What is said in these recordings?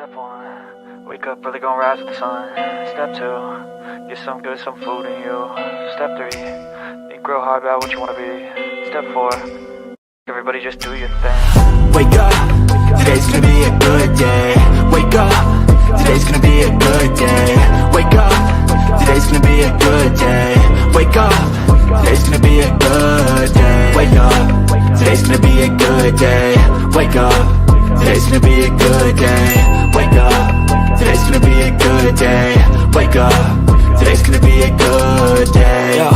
Step 1, wake up, really gonna rise with the sun. Step 2, get some good, some food in you. Step 3, think real hard about what you wanna be. Step 4, everybody just do your thing. Wake up, today's gonna be a good day. Wake up, today's gonna be a good day. Wake up, today's gonna be a good day. Wake up, today's gonna be a good day. Wake up, today's gonna be a good day. Wake up, today's gonna be a good day. Wake up, today's gonna be a good day. Wake up, today's gonna be a good day. Yo,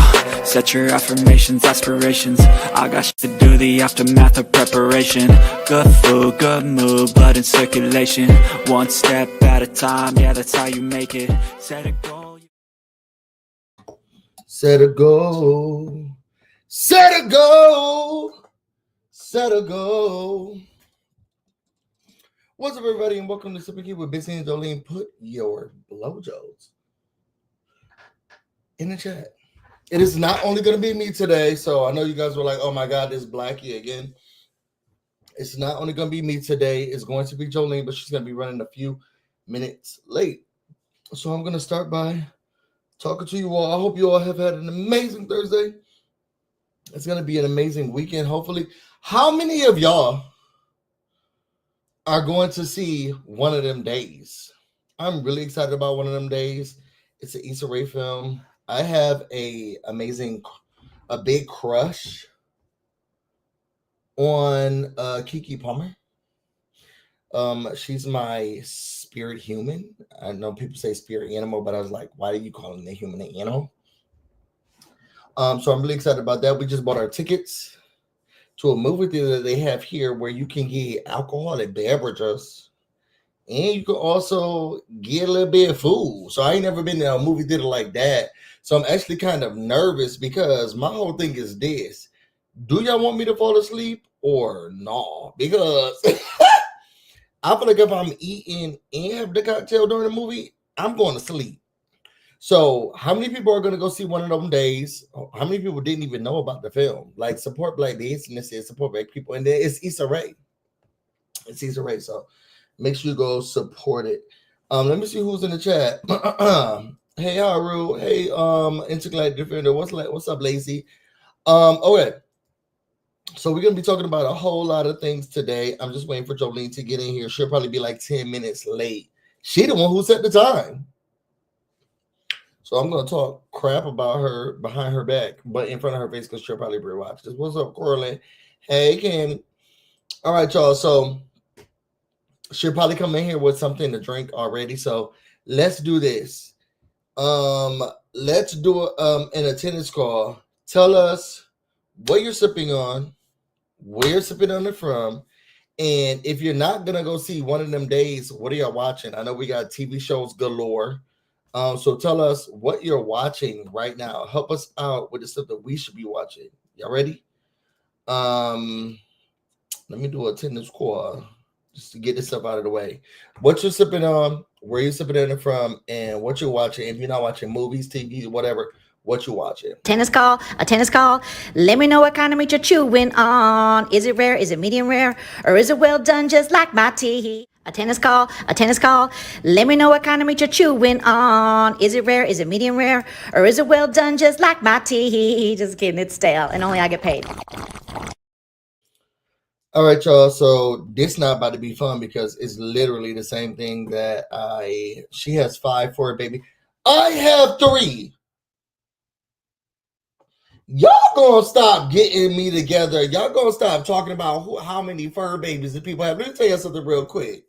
set your affirmations, aspirations. I got shit to do, the aftermath of preparation. Good food, good mood, blood in circulation. One step at a time, yeah, that's how you make it. Set a goal. Set a goal. Set a goal. Set a goal. What's up, everybody, and welcome to Sip Ki with Busy and Joleen. Put your blowjobs in the chat. It is not only going to be me today, so I know you guys were like, oh my God, this Blackie again. It's not only going to be me today. It's going to be Joleen, but she's going to be running a few minutes late. So I'm going to start by talking to you all. I hope you all have had an amazing Thursday. It's going to be an amazing weekend, hopefully. How many of y'all are going to see One of Them Days? I'm really excited about One of Them Days. It's an Issa Rae film. I have a big crush on Keke Palmer. She's my spirit human. I know people say spirit animal, but I was like, why are you calling the human an animal? So I'm really excited about that. We just bought our tickets to a movie theater that they have here where you can get alcoholic beverages and you can also get a little bit of food. So I ain't never been to a movie theater like that. So I'm actually kind of nervous because my whole thing is this. Do y'all want me to fall asleep or no? Because I feel like if I'm eating and have the cocktail during the movie, I'm going to sleep. So how many people are going to go see One of Them Days? How many people didn't even know about the film? Like, support Black businesses, support Black people. And then it's Issa Rae. It's Issa Rae. So make sure you go support it. Let me see who's in the chat. Hey, Haru. Hey, Intergalactic Defender. What's up, Lacey? Okay. So we're going to be talking about a whole lot of things today. I'm just waiting for Joleen to get in here. She'll probably be like 10 minutes late. She the one who set the time. So I'm going to talk crap about her behind her back, but in front of her face because she'll probably rewatch this. What's up, Coraline? Hey, Ken. All right, y'all. So she'll probably come in here with something to drink already. So let's do this. Let's do an attendance call. Tell us what you're sipping on, where you're sipping on it from, and if you're not going to go see One of Them Days, what are y'all watching? I know we got TV shows galore. So tell us what you're watching right now. Help us out with the stuff that we should be watching. Y'all ready? Let me do a attendance call just to get this stuff out of the way. What you're sipping on, where you're sipping it from, and what you're watching. If you're not watching movies, TV, whatever, what you watching. A tennis call. Let me know what kind of meat you're chewing on. Is it rare? Is it medium rare? Or is it well done just like my tea? A tennis call. Let me know what kind of meat you're chewing on. Is it rare? Is it medium rare? Or is it well done just like my tea? Just kidding, it's stale and only I get paid. All right, y'all. So this not about to be fun because it's literally the same thing that she has 5 for a baby. I have 3. Y'all gonna stop getting me together. Y'all gonna stop talking about how many fur babies that people have. Let me tell you something real quick.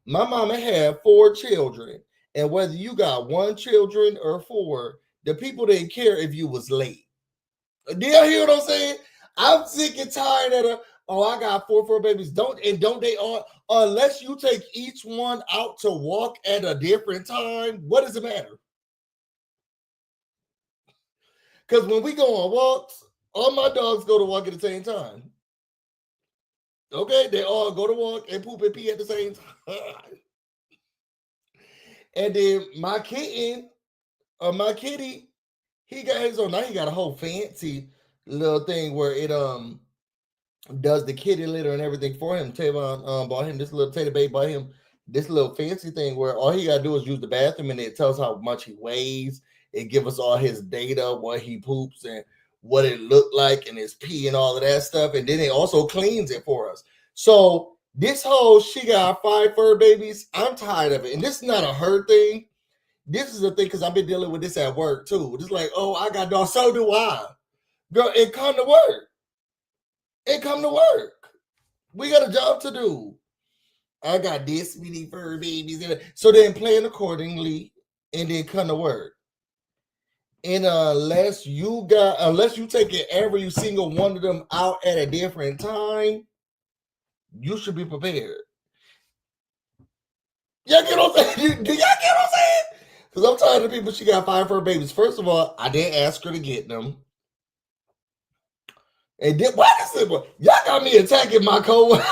My mama had 4 children, and whether you got 1 children or 4, the people didn't care if you was late. Do y'all hear what I'm saying? I'm sick and tired of I got 4 fur babies. Don't they all, unless you take each one out to walk at a different time, what does it matter? Because when we go on walks, all my dogs go to walk at the same time. Okay, they all go to walk and poop and pee at the same time. And then my kitty, he got his own. Now he got a whole fancy little thing where it does the kitty litter and everything for him. Tavon bought him this little teddy bear, bought him this little fancy thing where all he gotta do is use the bathroom and it tells how much he weighs. It gives us all his data, what he poops and what it looked like and his pee and all of that stuff. And then it also cleans it for us. So this whole she got 5 fur babies, I'm tired of it. And this is not a her thing. This is a thing because I've been dealing with this at work too. It's like, oh, I got dogs, so do I. Girl, it come to work. It come to work. We got a job to do. I got this many fur babies. So then plan accordingly and then come to work. And unless you taking every single one of them out at a different time, you should be prepared. Y'all get what I'm saying? Do y'all get what I'm saying? Because I'm tired of people. She got 5 fur babies. First of all, I didn't ask her to get them. And then why is it? Y'all got me attacking my coworker.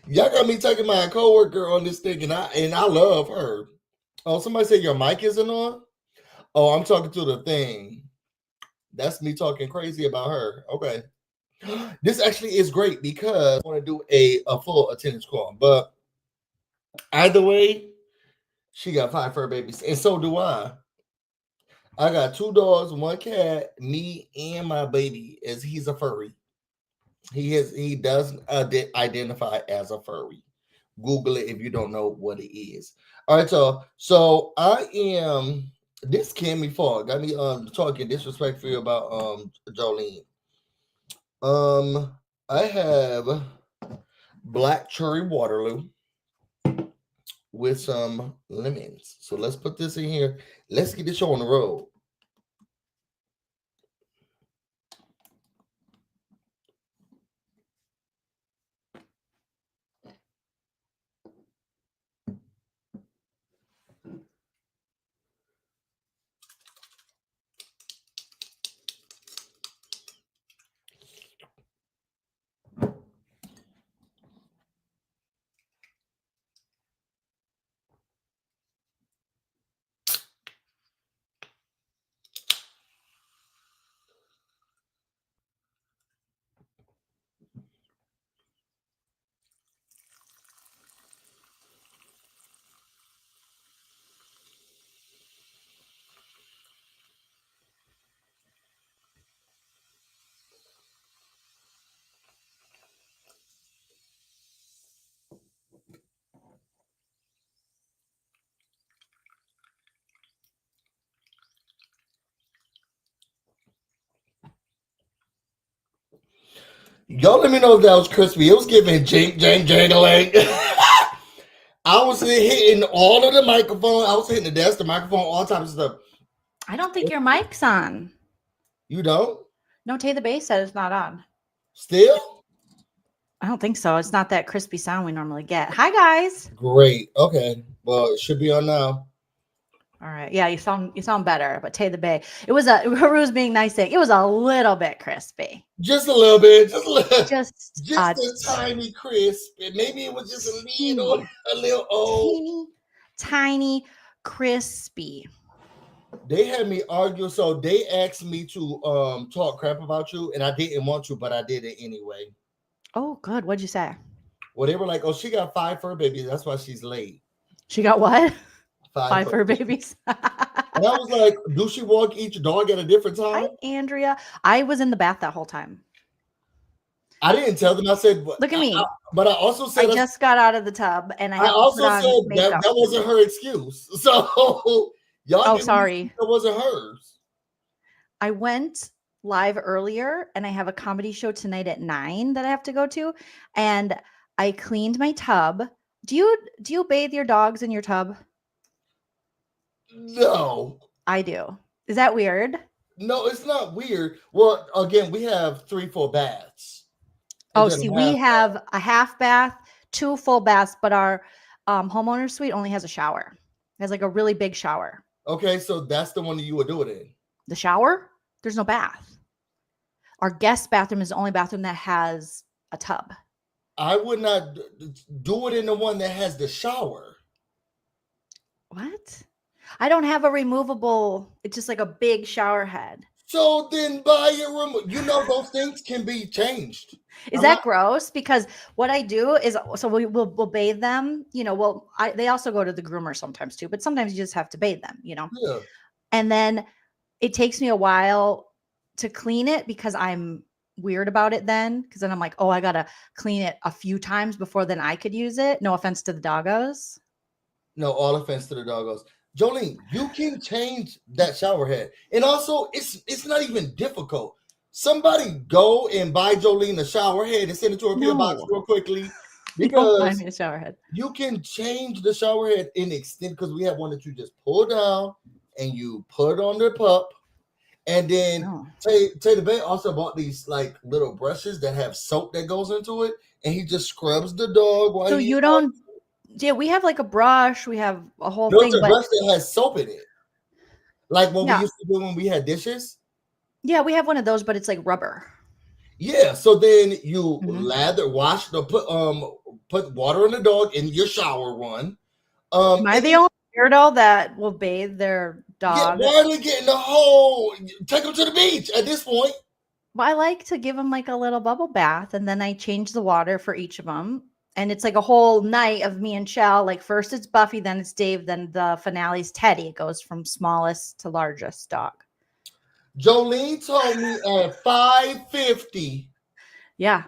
Y'all got me attacking my coworker on this thing, and I love her. Oh, somebody said your mic isn't on. Oh, I'm talking to the thing. That's me talking crazy about her. Okay. This actually is great because I want to do a full attendance call. But either way, she got 5 fur babies. And so do I. I got 2 dogs, 1 cat, me and my baby, as he's a furry. He does identify as a furry. Google it if you don't know what it is. All right, so I am. This can be fun. Got me talking disrespectfully about Joleen. I have black cherry Waterloo with some lemons. So let's put this in here. Let's get this show on the road. Y'all let me know if that was crispy. It was giving jangling. I was hitting all of the microphone. I was hitting the desk, the microphone, all types of stuff. I don't think your mic's on. You don't? No, Tay the Bass said it's not on. Still? I don't think so. It's not that crispy sound we normally get. Hi, guys. Great. Okay. Well, it should be on now. All right. Yeah, you sound better. But Tay the Bay, it was Haru's being nice saying it was a little bit crispy. Just a little bit. Just a little. Just a tiny crisp. And maybe it was just a little old. Tiny crispy. They had me argue. So they asked me to talk crap about you, and I didn't want to, but I did it anyway. Oh, good. What'd you say? Well, they were like, "Oh, she got 5 fur babies. That's why she's late." She got what? 5 fur babies. And I was like, "Do she walk each dog at a different time?" Hi, Andrea. I was in the bath that whole time. I didn't tell them. I said, "Look at me." But I also said, I just got out of the tub, and I also said that wasn't her excuse. So y'all. Oh, sorry. That wasn't hers. I went live earlier, and I have a comedy show tonight at 9 that I have to go to, and I cleaned my tub. Do you bathe your dogs in your tub? No. I do. Is that weird? No, it's not weird. Well, again, we have 3 full baths. Oh, see, we have a half bath, 2 full baths, but our homeowner suite only has a shower. It has like a really big shower. Okay, so that's the one that you would do it in. The shower? There's no bath. Our guest bathroom is the only bathroom that has a tub. I would not do it in the one that has the shower. What? I don't have a removable. It's just like a big shower head. So then buy your remote. You know those things can be changed. Is I'm that not- gross? Because what I do is, so we'll bathe them. They also go to the groomer sometimes too, but sometimes you just have to bathe them. yeah. And then it takes me a while to clean it because I'm weird about it then. Because then I'm like, oh, I gotta clean it a few times before then I could use it. No offense to the doggos. No, all offense to the doggos. Jolene, you can change that shower head. And also, it's not even difficult. Somebody go and buy Jolene a shower head and send it to her PO box No. real quickly. You don't find Because me a shower head. you can change the shower head in extent, because we have one that you just pull down and you put on the pup. And then No. Taylor Bay also bought these like little brushes that have soap that goes into it, and he just scrubs the dog while So he you don't. Yeah, we have like a brush. We have a whole thing, There's a but brush that has soap in it. Like what we yeah, used to do when we had dishes. yeah, we have one of those, but it's like rubber. Yeah, so then you Mhm. wash the put water on the dog in your shower one. Am I And the then, only weirdo that will bathe their yeah, dog? why are they getting the whole? Take them to the beach at this point. Well, I like to give them like a little bubble bath, and then I change the water for each of them. And it's like a whole night of me and Shell. Like first it's Buffy, then it's Dave, then the finale's Teddy. It goes from smallest to largest dog. Jolene told me at 5:50 Yeah.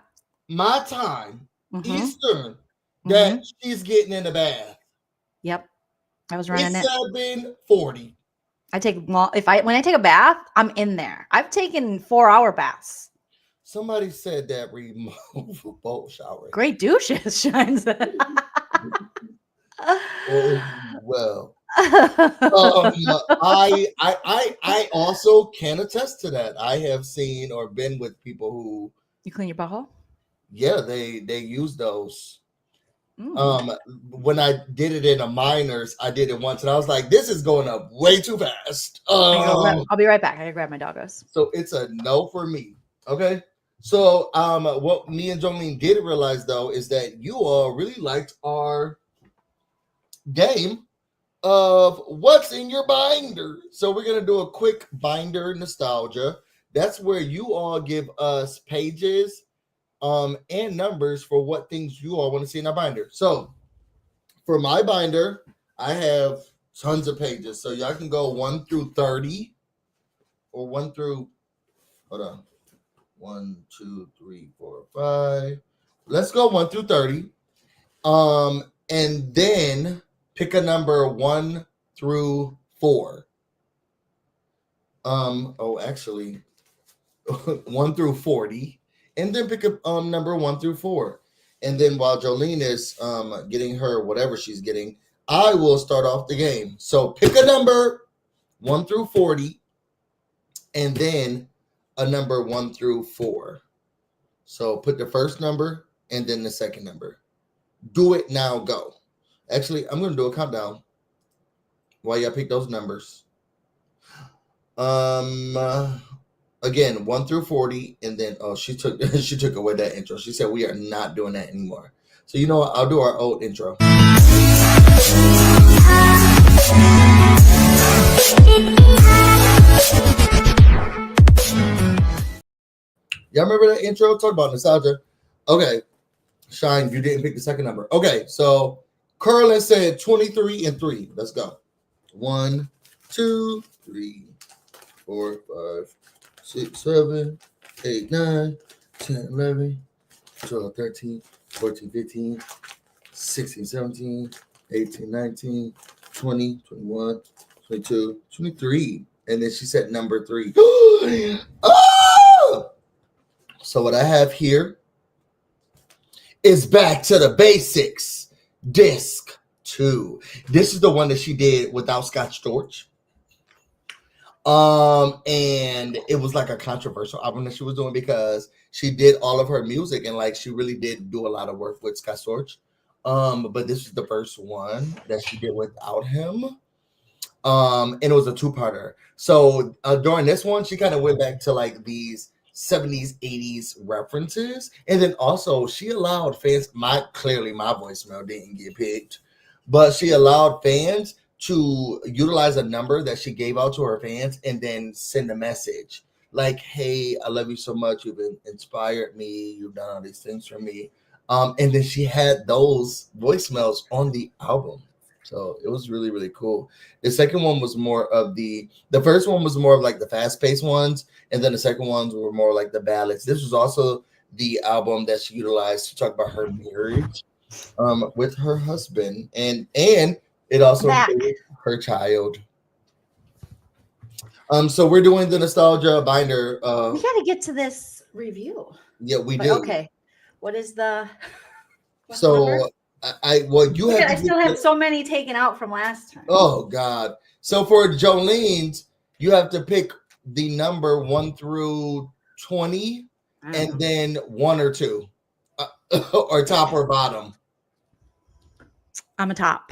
my time Mm-hmm. Eastern that Mm-hmm. she's getting in the bath. Yep. I was running It's it. 7:40. I take long when I take a bath, I'm in there. I've taken 4-hour baths. Somebody said that removable shower. Great douches, Shines. Well, I also can attest to that. I have seen or been with people who, You clean your butthole? yeah, they use those. Mm. When I did it in a minors, I did it once, and I was like, "This is going up way too fast." I'll be right back. I gotta grab my doggos. So it's a no for me. Okay. So what me and Jolene did realize though is that you all really liked our game of what's in your binder. So we're gonna do a quick binder nostalgia. That's where you all give us pages and numbers for what things you all want to see in our binder. So for my binder, I have tons of pages. So y'all can go 1 through 30 or 1 through, hold on, 1, 2, 3, 4, 5. Let's go 1 through 30. And then pick a number 1 through 4. Actually, 1 through 40. And then pick a number 1 through 4. And then while Jolene is getting her whatever she's getting, I will start off the game. So pick a number 1 through 40, and then a number 1 through 4. So put the first number and then the second number. Do it now, go. Actually, I'm going to do a countdown while y'all pick those numbers. Again, 1 through 40, and then she took away that intro. She said we are not doing that anymore. So you know what? I'll do our old intro. Y'all remember that intro? Talk about nostalgia. Okay. Shine, you didn't pick the second number. Okay, so Curlin said 23 and 3. Let's go. 1, 2, 3, 4, 5, 6, 7, 8, 9, 10, 11, 12, 13, 14, 15, 16, 17, 18, 19, 20, 21, 22, 23. And then she said number 3. Oh! So what I have here is Back to the Basics, Disc 2. This is the one that she did without Scott Storch. And it was like a controversial album that she was doing because she did all of her music and like she really did do a lot of work with Scott Storch. But this is the first one that she did without him. And it was a two-parter. So during this one, she kind of went back to like these 70s, 80s references. And then also she allowed fans, clearly my voicemail didn't get picked, but she allowed fans to utilize a number that she gave out to her fans and then send a message. like, hey, I love you so much. You've inspired me. You've done all these things for me. And then she had those voicemails on the album. So it was really, really cool. The second one was more of the first one was more of like the fast-paced ones, and then the second ones were more like the ballads. This was also the album that she utilized to talk about her marriage with her husband, and it also included her child. So we're doing the nostalgia binder. We got to get to this review. Yeah, we do. Okay, what is the? So I still have so many taken out from last time. Oh God! So for Jolene's, you have to pick the number 1 through 20, and then 1 or 2, or top or bottom. I'm a top.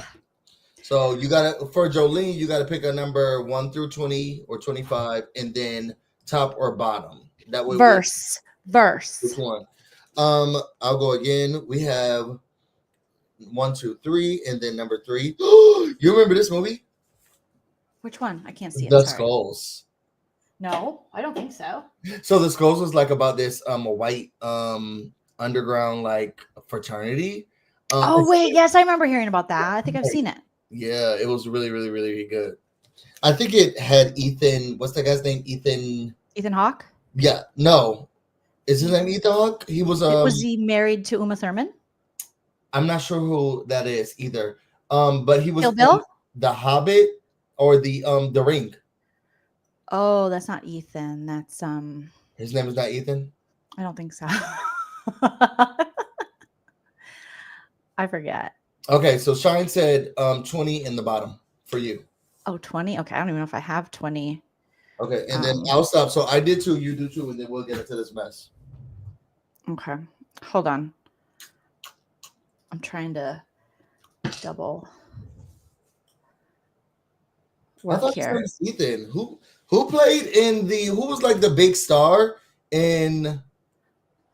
So you gotta for Joleen, you gotta pick a number 1 through 20 or 25, and then top or bottom. That way. Verse. Which one? I'll go again. We have 1, 2, 3, and then number 3. You remember this movie? Which one? I can't see it. The Skulls. No, I don't think so. So The Skulls was like about this white underground like fraternity. Wait, yes, I remember hearing about that. I think I've seen it. Yeah, it was really, really, really, really good. I think it had Ethan. What's that guy's name? Ethan Hawke? Yeah, no. Is his name Ethan Hawke? He was was he married to Uma Thurman? I'm not sure who that is either. But he was Kill Bill? The Hobbit or the Ring. Oh, that's not Ethan. That's His name is not Ethan? I don't think so. I forget. Okay, so Shine said 20 in the bottom for you. Oh, 20? Okay, I don't even know if I have 20. Okay, and then I'll stop. So I did 2, you do 2, and then we'll get into this mess. Okay, hold on. I'm trying to double work here. Ethan, who played in who was like the big star in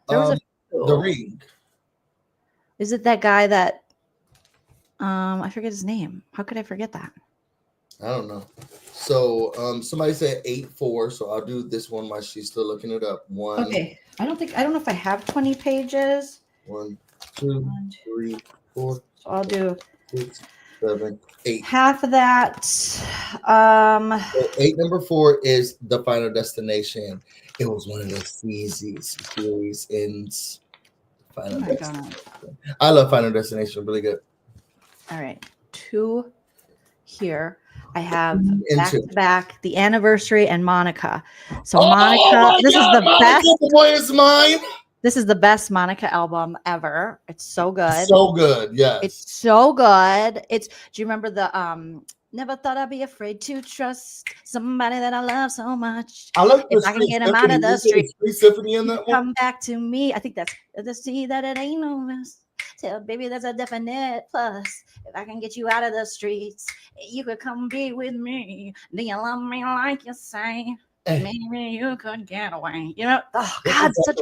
The Ring? Is it that guy that I forget his name? How could I forget that? I don't know. So somebody said 8-4, so I'll do this one while she's still looking it up. 1. Okay. I don't know if I have 20 pages. 1, 2, 3, 4. So I'll do 6, 7, 8. Half of that. So 8 number 4 is The Final Destination. It was one of those easy series in Final Destination. I love Final Destination. Really good. All right. 2 here. I have back to back The Anniversary and Monica. So Monica, this is the best. Boy is mine. This is the best Monica album ever. It's so good. So good. Yeah. It's so good. Do you remember the never thought I'd be afraid to trust somebody that I love so much. I like if I can get him out of the street. Symphony in that one? Come back to me. I think that's the see that it ain't no mess. Tell baby that's a definite plus. If I can get you out of the streets, you could come be with me. Do you love me like you say? Maybe you could get away. You know, oh God, such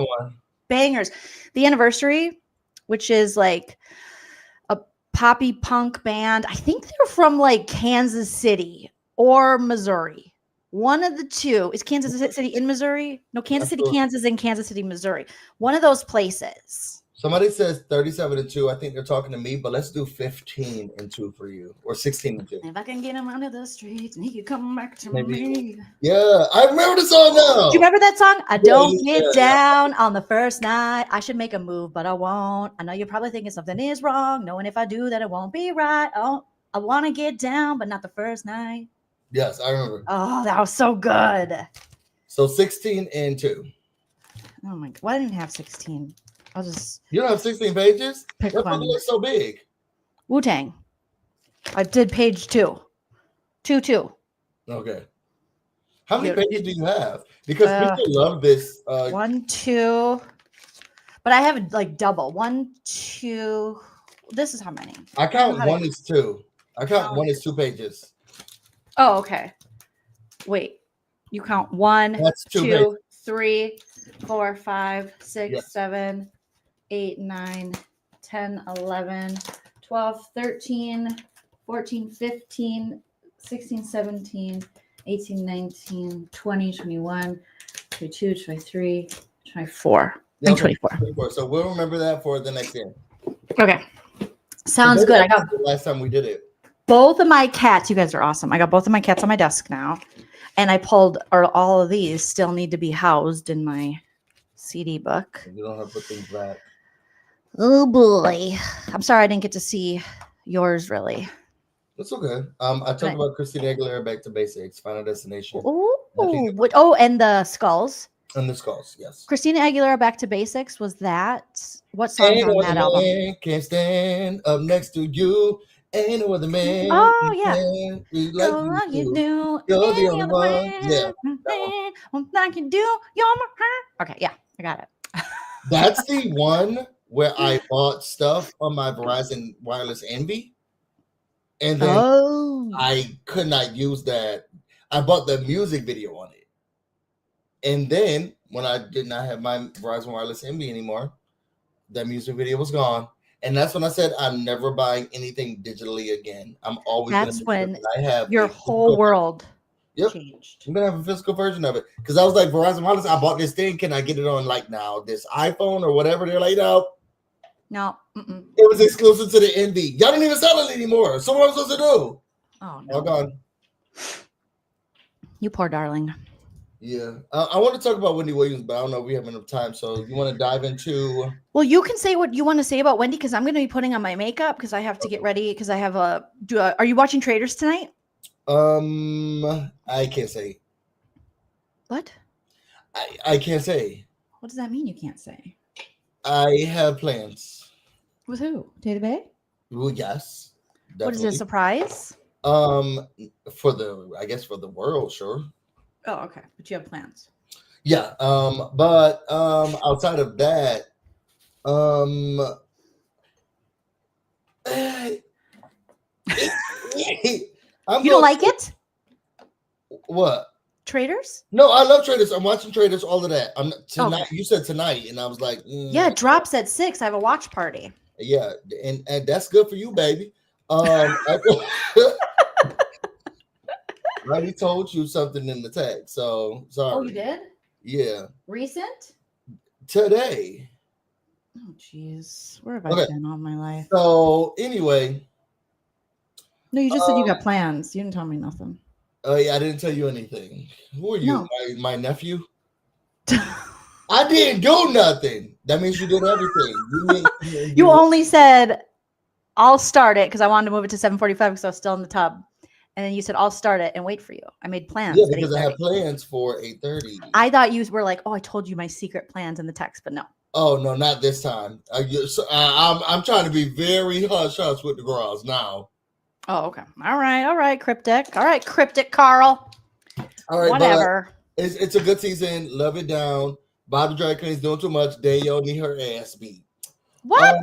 bangers. The Anniversary, which is like a poppy punk band. I think they're from like Kansas City or Missouri. One of the two. Is Kansas City in Missouri? No, Kansas City, Kansas, and Kansas City, Missouri. One of those places. Somebody says 37-2. I think they're talking to me, but let's do 15-2 for you, or 16-2. If I can get him out of the streets and he can come back to me. Yeah, I remember the song now. Do you remember that song? I don't get down on the first night. I should make a move, but I won't. I know you're probably thinking something is wrong, knowing if I do that it won't be right. Oh, I want to get down, but not the first night. Yes, I remember. Oh, that was so good. So 16-2. Oh my God, why didn't I have 16? I'll just. You don't have 16 pages? Pick That one. looks so big. Wu-Tang. I did page 2. 2. Okay. How many pages do you have? Because people love this. 1, 2. But I have it like double. 1, 2. This is how many? I count 1 is 2. I count 1 is 2 pages. Oh, okay. Wait. You count 1, That's 2 2, 3, 4, 5, 6, 7, 8, 9, 10, 11, 12, 13, 14, 15, 16, 17, 18, 19, 20, 21, 22, 23, 24. Yeah, I'm okay, 24. So we'll remember that for the next year. Okay. Sounds good. I got the last time we did it. both of my cats. You guys are awesome. I got both of my cats on my desk now. And I pulled, or all of these still need to be housed in my CD book. You don't have to put things back. Oh boy. I'm sorry I didn't get to see yours really. That's okay. I talked about Christina Aguilera, Back to Basics, Final Destination. Oh, and the skulls. And the skulls, yes. Christina Aguilera, Back to Basics. Was that what song on that album? Can't stand up next to you. Ain't no other man. Oh yeah. Like you do. You're the only one. Yeah. I can do. You're my heart. Okay, yeah, I got it. That's the one where I bought stuff on my Verizon Wireless Envy. And then I could not use that. I bought the music video on it. And then when I did not have my Verizon Wireless Envy anymore, that music video was gone. And that's when I said I'm never buying anything digitally again. I'm always that's when I have your whole world changed. I'm gonna have a physical version of it. Because I was like, Verizon Wireless, I bought this thing. Can I get it on like now this iPhone or whatever? They're like, no. Mm-mm. It was exclusive to the Envy. Y'all don't even sell it anymore. So what am I supposed to do? Oh no. All gone. You poor darling. Yeah. I want to talk about Wendy Williams, but I don't know if we have enough time. So you want to dive into... Well, you can say what you want to say about Wendy because I'm going to be putting on my makeup because I have to get ready because I have a... Are you watching Traders tonight? I can't say. What? I can't say. What does that mean you can't say? I have plans. With who? Taylor Bay? Well, yes. Definitely. What is it, a surprise? For the world, sure. Oh, okay. But you have plans. Yeah. But outside of that, you don't like it? What? Traders? No, I love Traders. I'm watching Traders, all of that. I'm tonight. Okay. You said tonight, and I was like, yeah, it drops at 6. I have a watch party. Yeah, and that's good for you, baby. I already told you something in the text, so sorry. Oh, you did? Yeah. Recent? Today. Oh, jeez. Where have I been all my life? So anyway. No, you just said you got plans. You didn't tell me nothing. Oh, yeah, I didn't tell you anything. Who are you? No. My nephew? I didn't do nothing. That means you did everything. You only said, I'll start it because I wanted to move it to 7:45 because I was still in the tub. And then you said, I'll start it and wait for you. I made plans. Yeah, because I have plans for 8:30. I thought you were like, oh, I told you my secret plans in the text, but no. Oh, no, not this time. I'm trying to be very hush-hush with the girls now. Oh, okay. All right. Cryptic. All right, Cryptic Carl. All right, whatever. It's a good season. Love it down. Bobby Drag Queen's doing too much. Danielle need her ass beat. What?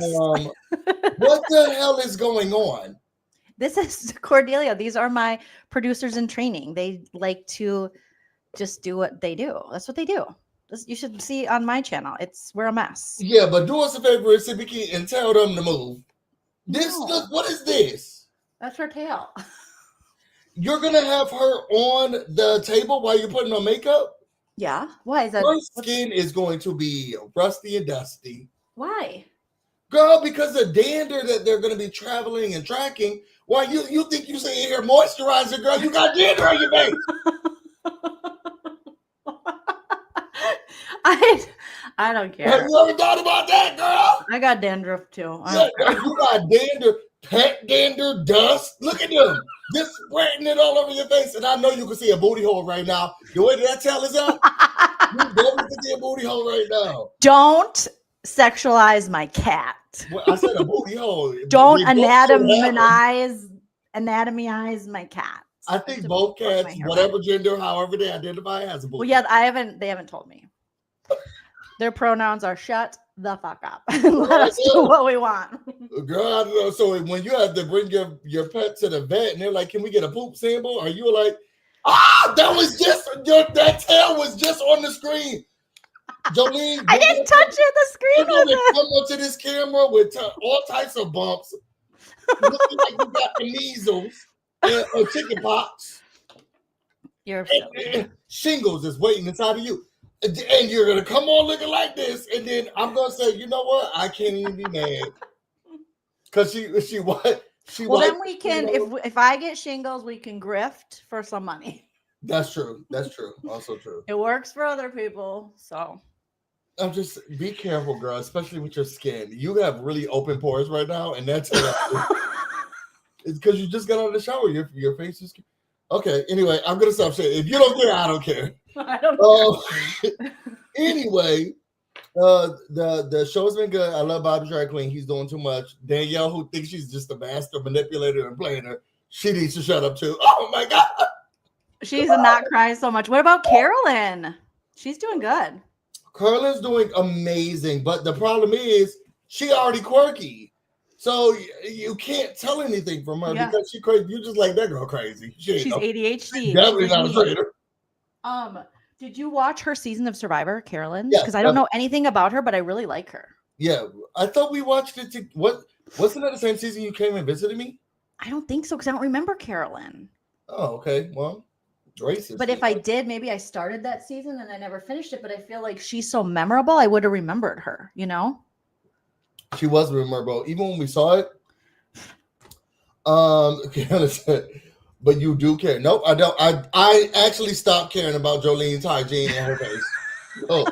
What the hell is going on? This is Cordelia. These are my producers in training. They like to just do what they do. That's what they do. You should see on my channel. We're a mess. Yeah, but do us a favor, Sip Ki, and tell them to move. Look, what is this? That's her tail. You're gonna have her on the table while you're putting on makeup? Yeah. Why is that? Her skin is going to be rusty and dusty. Why? Girl, because the dander that they're going to be traveling and tracking. Why you think you say here moisturizer, girl? You got dander on your face. I don't care. Have you ever thought about that, girl? I got dandruff too. You got dander, pet dander, dust. Look at them. Just spreading it all over your face. And I know you can see a booty hole right now. The way that tail is up, you definitely can see a booty hole right now. Don't sexualize my cat. Well, I said a booty hole. Don't anatomize my cat. I think both cats, whatever gender, however they identify, has a booty. Well, yeah, they haven't told me. Their pronouns are shut the fuck up. Let us do what we want. Girl, I don't know. So when you have to bring your pet to the vet and they're like, can we get a poop sample? Are you like, that tail was just on the screen. Joleen, I didn't touch it. The screen was come up to this camera with all types of bumps. Looking like you got the measles or chicken pox. You're shingles is waiting inside of you. and you're gonna come on looking like this, and then I'm gonna say, you know what? I can't even be mad because she what she. Well, wiped then we the can, shingles. if I get shingles, we can grift for some money. That's true. That's true. Also true. It works for other people, so. I'm just be careful, girl, especially with your skin. You have really open pores right now, and that's it's because you just got out of the shower. Your face is okay. Anyway, I'm gonna stop saying. If you don't care, I don't care. I don't Anyway, the show's been good. I love Bobby Drag Queen. He's doing too much. Danielle, who thinks she's just a master manipulator and playing her, she needs to shut up too. Oh my god, She's not crying so much. What about Carolyn? She's doing good. Carlin's doing amazing, but the problem is she already quirky, so you can't tell anything from her because she crazy. You just like that girl crazy. She's ADHD. Definitely not a traitor. Did you watch her season of Survivor, Carolyn? Yes, Because I don't know anything about her, but I really like her. Yeah, I thought we watched it. Wasn't that the same season you came and visited me? I don't think so because I don't remember Carolyn. Oh, okay. Well, racist. But if I did, maybe I started that season and I never finished it. But I feel like she's so memorable, I would have remembered her. You know? She was memorable, even when we saw it. But you do care. Nope, I don't. I actually stopped caring about Joleen's hygiene and her face. Oh,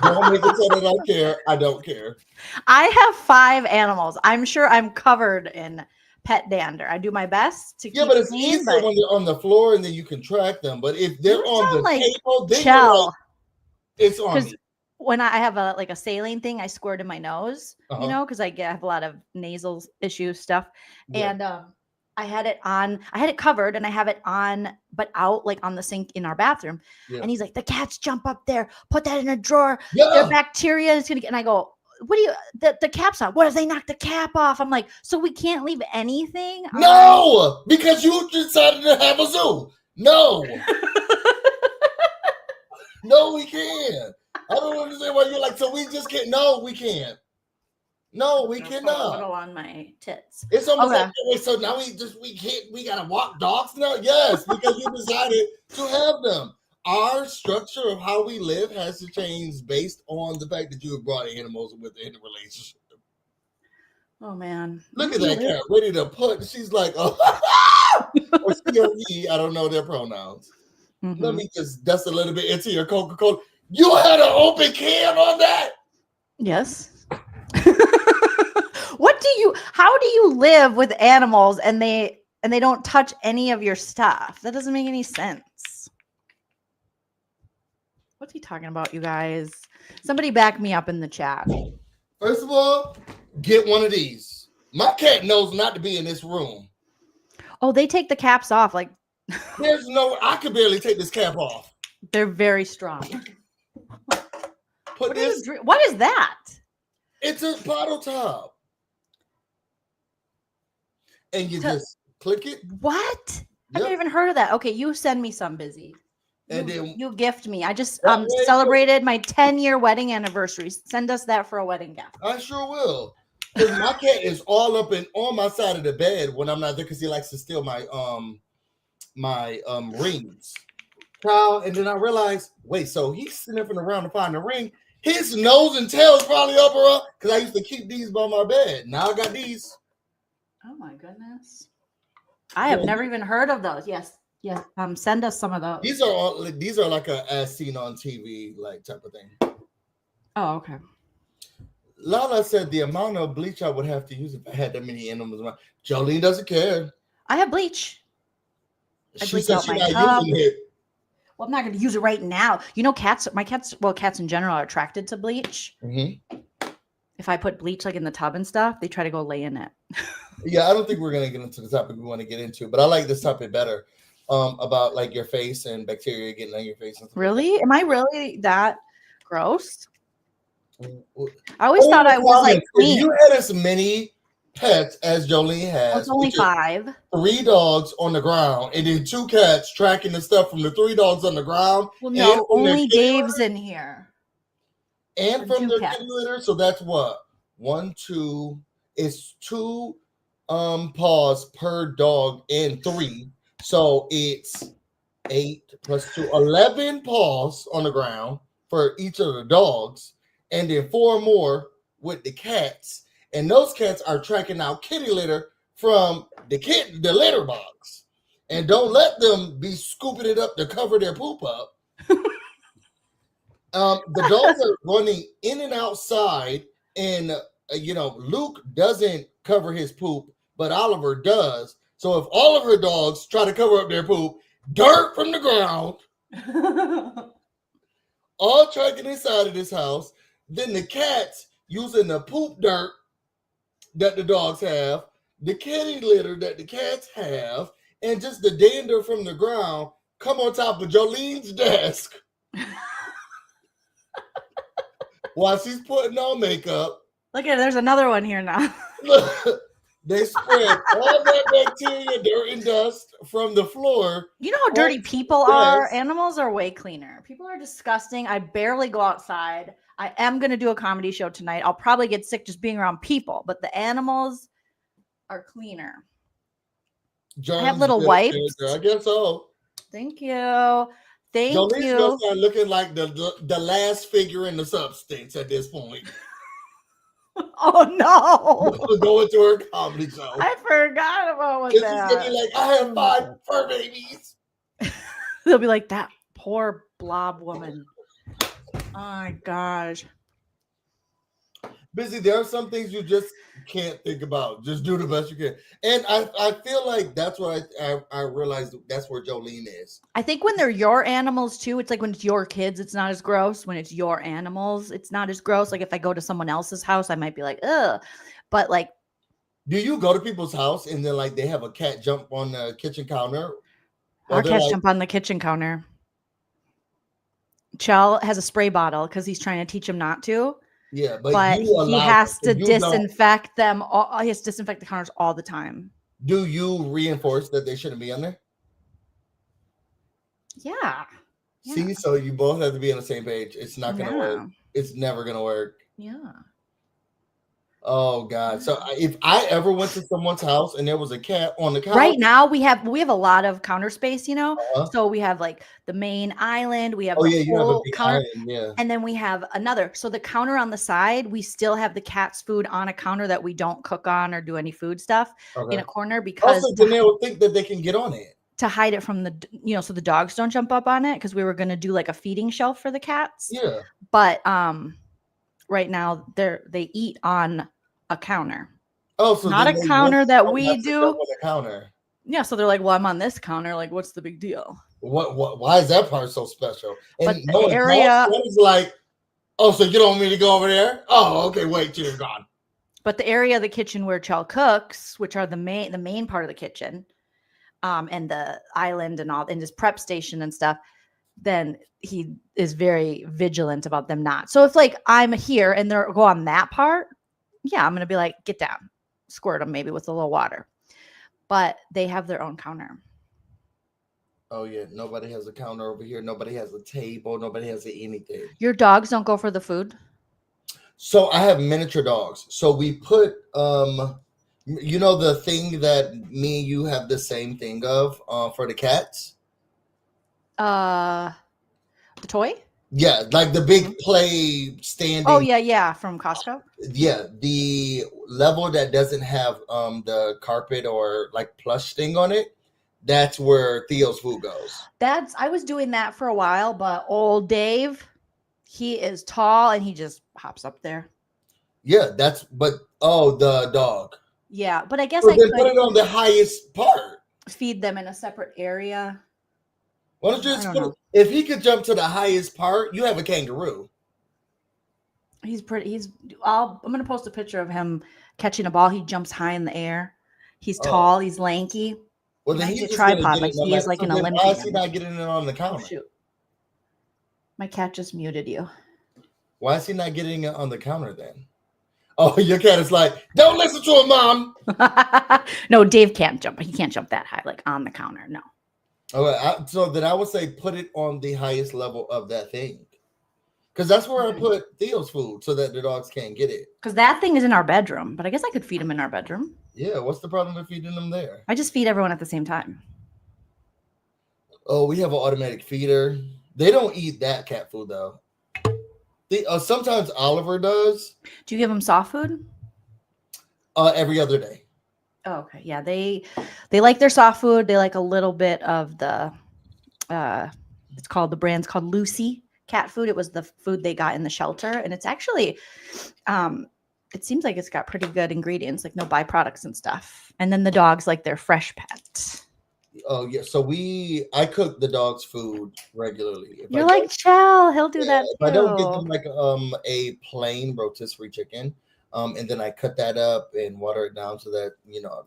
don't make it so that I care. I don't care. I have 5 animals. I'm sure I'm covered in pet dander. I do my best to keep But it's clean, easier when they're on the floor and then you can track them. But if they're on the table, then chill. It's on me. When I have a saline thing, I squirt in my nose, you know, because I have a lot of nasal issues stuff. Yeah. And I had it covered and I have it on, but out like on the sink in our bathroom. Yeah. And he's like, the cats jump up there, put that in a drawer. Yeah. Their bacteria is going to get, and I go, what do you, the cap's on. What if they knock the cap off? I'm like, so we can't leave anything? No, because you decided to have a zoo. No. No, we can't. I don't understand why you're like, so we just can't. No, we can't. No, we cannot. On my tits. It's almost like, wait, so now we gotta walk dogs now? Yes, because you decided to have them. Our structure of how we live has to change based on the fact that you have brought animals within the relationship. Oh man. Look at that cat ready to put. She's like, oh, or she or he, I don't know their pronouns. Mm-hmm. Let me just dust a little bit into your Coca-Cola. You had an open can on that? Yes. How do you live with animals and they don't touch any of your stuff? That doesn't make any sense. What's he talking about, you guys? Somebody back me up in the chat. First of all, get one of these. My cat knows not to be in this room. Oh, they take the caps off. Like there's no, I could barely take this cap off. They're very strong. What is that? It's a bottle top. And you just click it. What? Yep. I've never even heard of that. Okay, you send me some, Busy. And then you gift me. I just celebrated my 10-year wedding anniversary. Send us that for a wedding gift. I sure will. Because my cat is all up and on my side of the bed when I'm not there because he likes to steal my rings. Child, and then I realized, wait, so he's sniffing around to find the ring. His nose and tail is probably up around because I used to keep these by my bed. Now I got these. Oh my goodness. I have never even heard of those. Yes. Yes. Send us some of those. These are like a as seen on TV like type of thing. Oh, okay. Lala said the amount of bleach I would have to use if I had that many animals around. Jolene doesn't care. I have bleach. She said she's not using it. Well, I'm not going to use it right now. You know, cats in general are attracted to bleach. Mm-hmm. If I put bleach like in the tub and stuff, they try to go lay in it. Yeah, I don't think we're going to get into the topic we want to get into, but I like this topic better about like your face and bacteria getting on your face. And really? Am I really that gross? I always thought I was like clean. If you had as many pets as Joleen has. It's only 5. 3 dogs on the ground and then 2 cats tracking the stuff from the 3 dogs on the ground. Well, no, only Dave's in here. And from their kitty litter. So that's what? 1, 2. It's 2 paws per dog and 3. So it's 8 plus 2, 11 paws on the ground for each of the dogs, and then 4 more with the cats. And those cats are tracking out kitty litter from the litter box. And don't let them be scooping it up to cover their poop up. The dogs are running in and outside, and Luke doesn't cover his poop, but Oliver does. So if all of her dogs try to cover up their poop, dirt from the ground, all tracking inside of this house. Then the cats using the poop dirt that the dogs have, the kitty litter that the cats have, and just the dander from the ground come on top of Jolene's desk while she's putting on makeup. Look at it, there's another one here now. They spread all that bacteria, dirt, and dust from the floor. You know how dirty people are? Animals are way cleaner. People are disgusting. I barely go outside. I am going to do a comedy show tonight. I'll probably get sick just being around people, but the animals are cleaner. I have little wipes. I guess so. Thank you. Thank you. Jolene's gonna looking like the last figure in the substance at this point. Oh no! Going to her comedy show. I forgot about that. She's gonna be like, I have 5 fur babies. They'll be like, that poor blob woman. Oh my gosh. Busy, there are some things you just can't think about. Just do the best you can. And I feel like that's what I realized that's where Joleen is. I think when they're your animals too, it's like when it's your kids, it's not as gross. When it's your animals, it's not as gross. Like if I go to someone else's house, I might be like, ugh. But like, do you go to people's house and then like they have a cat jump on the kitchen counter? Our cats jump on the kitchen counter. Chell has a spray bottle because he's trying to teach him not to. Yeah, but he has to disinfect them. He has to disinfect the counters all the time. Do you reinforce that they shouldn't be on there? Yeah. See, so you both have to be on the same page. It's not going to work. It's never going to work. Yeah. Oh God! So if I ever went to someone's house and there was a cat on the couch, right now we have a lot of counter space, you know. So we have like the main island. We have you have a big counter, island, and then we have another. So the counter on the side, we still have the cat's food on a counter that we don't cook on or do any food stuff in a corner because then they will think that they can get on it to hide it from the so the dogs don't jump up on it because we were going to do like a feeding shelf for the cats. Yeah, but right now they eat on a counter. Oh, so not a counter that we do. A counter. Yeah, so they're like, well, I'm on this counter. Like, what's the big deal? What? Why is that part so special? And but the area is like, oh, so you don't want me to go over there? Oh, okay, wait till you're gone. But the area of the kitchen where Chell cooks, which are the main part of the kitchen, and the island and all, and his prep station and stuff, then he is very vigilant about them not. So if like I'm here and they're go on that part. Yeah, I'm going to be like, get down, squirt them maybe with a little water. But they have their own counter. Oh, yeah. Nobody has a counter over here. Nobody has a table. Nobody has anything. Your dogs don't go for the food? So I have miniature dogs. So we put, the thing that me and you have the same thing of for the cats? The toy? Yeah, like the big play standing. Oh, yeah, from Costco. Yeah, the level that doesn't have the carpet or like plush thing on it, that's where Theo's food goes. I was doing that for a while, but old Dave, he is tall and he just hops up there. Yeah, the dog. Yeah, but I guess so I could put it on the highest part. Feed them in a separate area. Why don't you just if he could jump to the highest part, you have a kangaroo. I'm going to post a picture of him catching a ball. He jumps high in the air. He's tall. He's lanky. Well, then he's a tripod. Like he is like an Olympian. Why is he not getting it on the counter? Oh, shoot. My cat just muted you. Why is he not getting it on the counter then? Oh, your cat is like, don't listen to him, Mom. No, Dave can't jump. He can't jump that high, like on the counter. No. Okay, so then I would say put it on the highest level of that thing. Because that's where I put Theo's food so that the dogs can't get it. Because that thing is in our bedroom, but I guess I could feed him in our bedroom. Yeah, what's the problem with feeding them there? I just feed everyone at the same time. Oh, we have an automatic feeder. They don't eat that cat food, though. Sometimes Oliver does. Do you give them soft food? Every other day. Oh, okay. Yeah, they like their soft food. They like a little bit of the the brand's called Lucy cat food. It was the food they got in the shelter, and it's actually it seems like it's got pretty good ingredients, like no byproducts and stuff. And then the dogs like their fresh pet. Oh yeah, so I cook the dog's food regularly. You're like Chell, he'll do that too. If I don't get them like a plain rotisserie chicken, and then I cut that up and water it down so that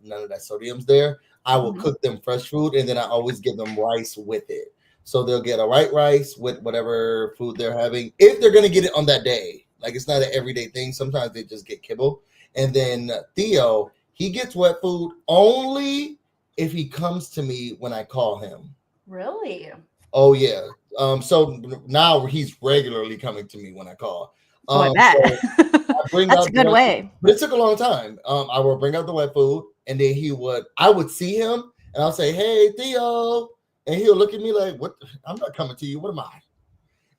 none of that sodium's there, I will cook them fresh food, and then I always give them rice with it. So they'll get a white rice with whatever food they're having, if they're gonna get it on that day. Like it's not an everyday thing. Sometimes they just get kibble. And then Theo, he gets wet food only if he comes to me when I call him. Really? Oh yeah. So now he's regularly coming to me when I call. I bet. So that's a good way. But it took a long time. I will bring out the wet food, and then I would see him, and I'll say, "Hey, Theo," and he'll look at me like, "What? I'm not coming to you. What am I?"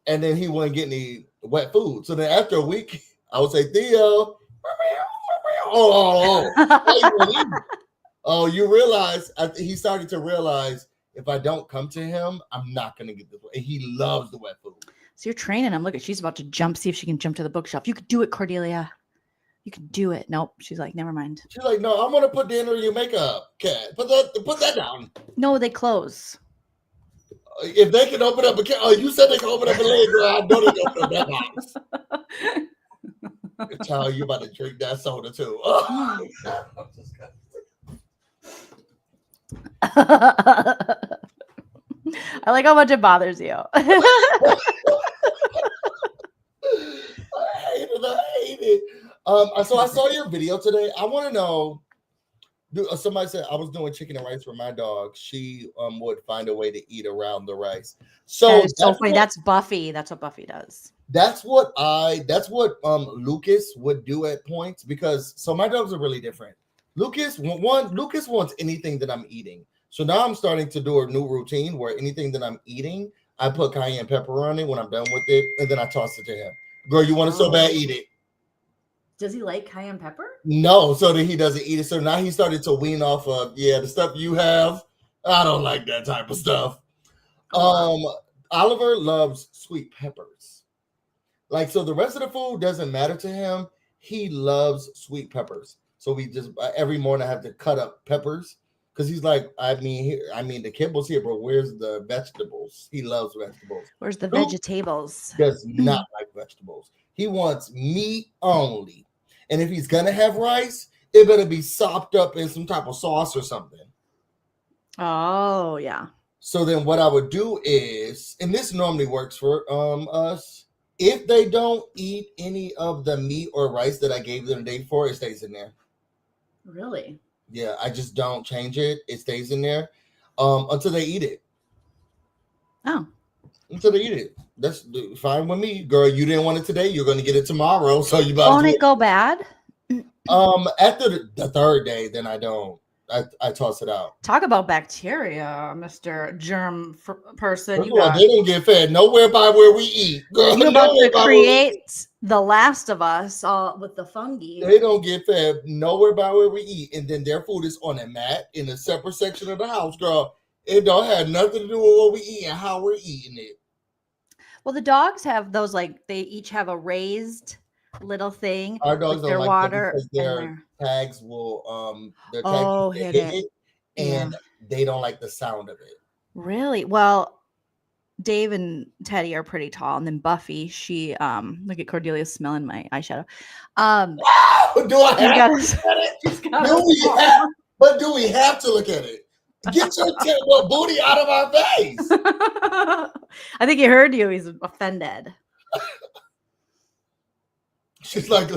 And then he wouldn't get any wet food. So then after a week, I would say, "Theo, oh, you realize?" He started to realize if I don't come to him, I'm not going to get the. And he loves the wet food. So you're training him. Look at, she's about to jump, see if she can jump to the bookshelf. You could do it, Cordelia. You can do it. Nope. She's like, never mind. She's like, no, I'm going to put dinner in your makeup. Cat, put that down. No, they close. If they can open up a can, you said they can open up a leg, girl. I know they can open up that box. Child, you about to drink that soda too. I like how much it bothers you. I hate it. So I saw your video today. I want to know. Somebody said I was doing chicken and rice for my dog. She would find a way to eat around the rice. So that is so funny. That's Buffy. That's what Buffy does. That's what Lucas would do at points, because my dogs are really different. Lucas wants anything that I'm eating. So now I'm starting to do a new routine where anything that I'm eating, I put cayenne pepper on it when I'm done with it, and then I toss it to him. Girl, you want it so bad, eat it. Does he like cayenne pepper? No, so that he doesn't eat it. So now he started to wean off of, the stuff you have. I don't like that type of stuff. Oliver loves sweet peppers. Like, so the rest of the food doesn't matter to him. He loves sweet peppers. So we just, every morning I have to cut up peppers. Because he's like, the kibbles here, but where's the vegetables? He loves vegetables. Where's the vegetables? Does not like vegetables. He wants meat only. And if he's going to have rice, it better be sopped up in some type of sauce or something. Oh, yeah. So then what I would do is, and this normally works for us, if they don't eat any of the meat or rice that I gave them the day before, it stays in there. Really? Yeah, I just don't change it. It stays in there until they eat it. Oh. Until they eat it. That's fine with me. Girl, you didn't want it today. You're going to get it tomorrow. So you won't it go bad? After the third day, then I don't. I toss it out. Talk about bacteria, Mr. Germ person. They don't get fed nowhere by where we eat. Girl, you're about to create The Last of Us with the fungi. They don't get fed nowhere by where we eat. And then their food is on a mat in a separate section of the house, girl. It don't have nothing to do with what we eat and how we're eating it. Well, the dogs have those, like, they each have a raised little thing. Our dogs with don't their like water because their tags will hit it, and they don't like the sound of it. Really? Well, Dave and Teddy are pretty tall, and then Buffy, she look at Cordelia smelling my eyeshadow. Do I have to look at it? Do we have to look at it? Get your booty out of our face. I think he heard you. He's offended. She's like,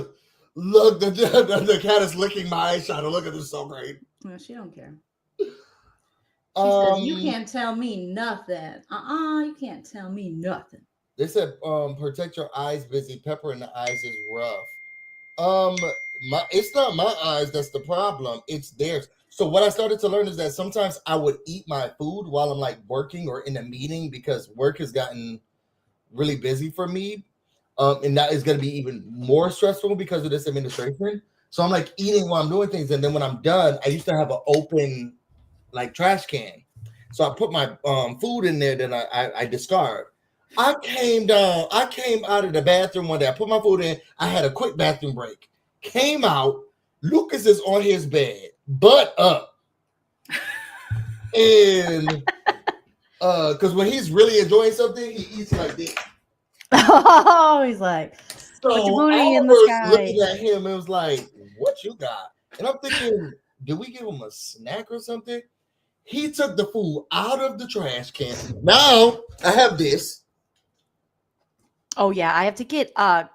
look, the cat is licking my eyeshadow. Look at this, so great. No, she don't care. She says, you can't tell me nothing. You can't tell me nothing. They said, protect your eyes, busy. Pepper in the eyes is rough. It's not my eyes that's the problem. It's theirs. So what I started to learn is that sometimes I would eat my food while I'm like working or in a meeting because work has gotten really busy for me. And that is going to be even more stressful because of this administration. So I'm like eating while I'm doing things. And then when I'm done, I used to have an open like trash can. So I put my food in there, then I discard. I came out of the bathroom one day. I put my food in. I had a quick bathroom break. Came out. Lucas is on his bed, butt up. And because when he's really enjoying something, he eats like this. Oh, he's like, so put your booty in the was sky. looking at him and was like, what you got? And I'm thinking, did we give him a snack or something? He took the food out of the trash can. Now I have this. Oh yeah, I have to get a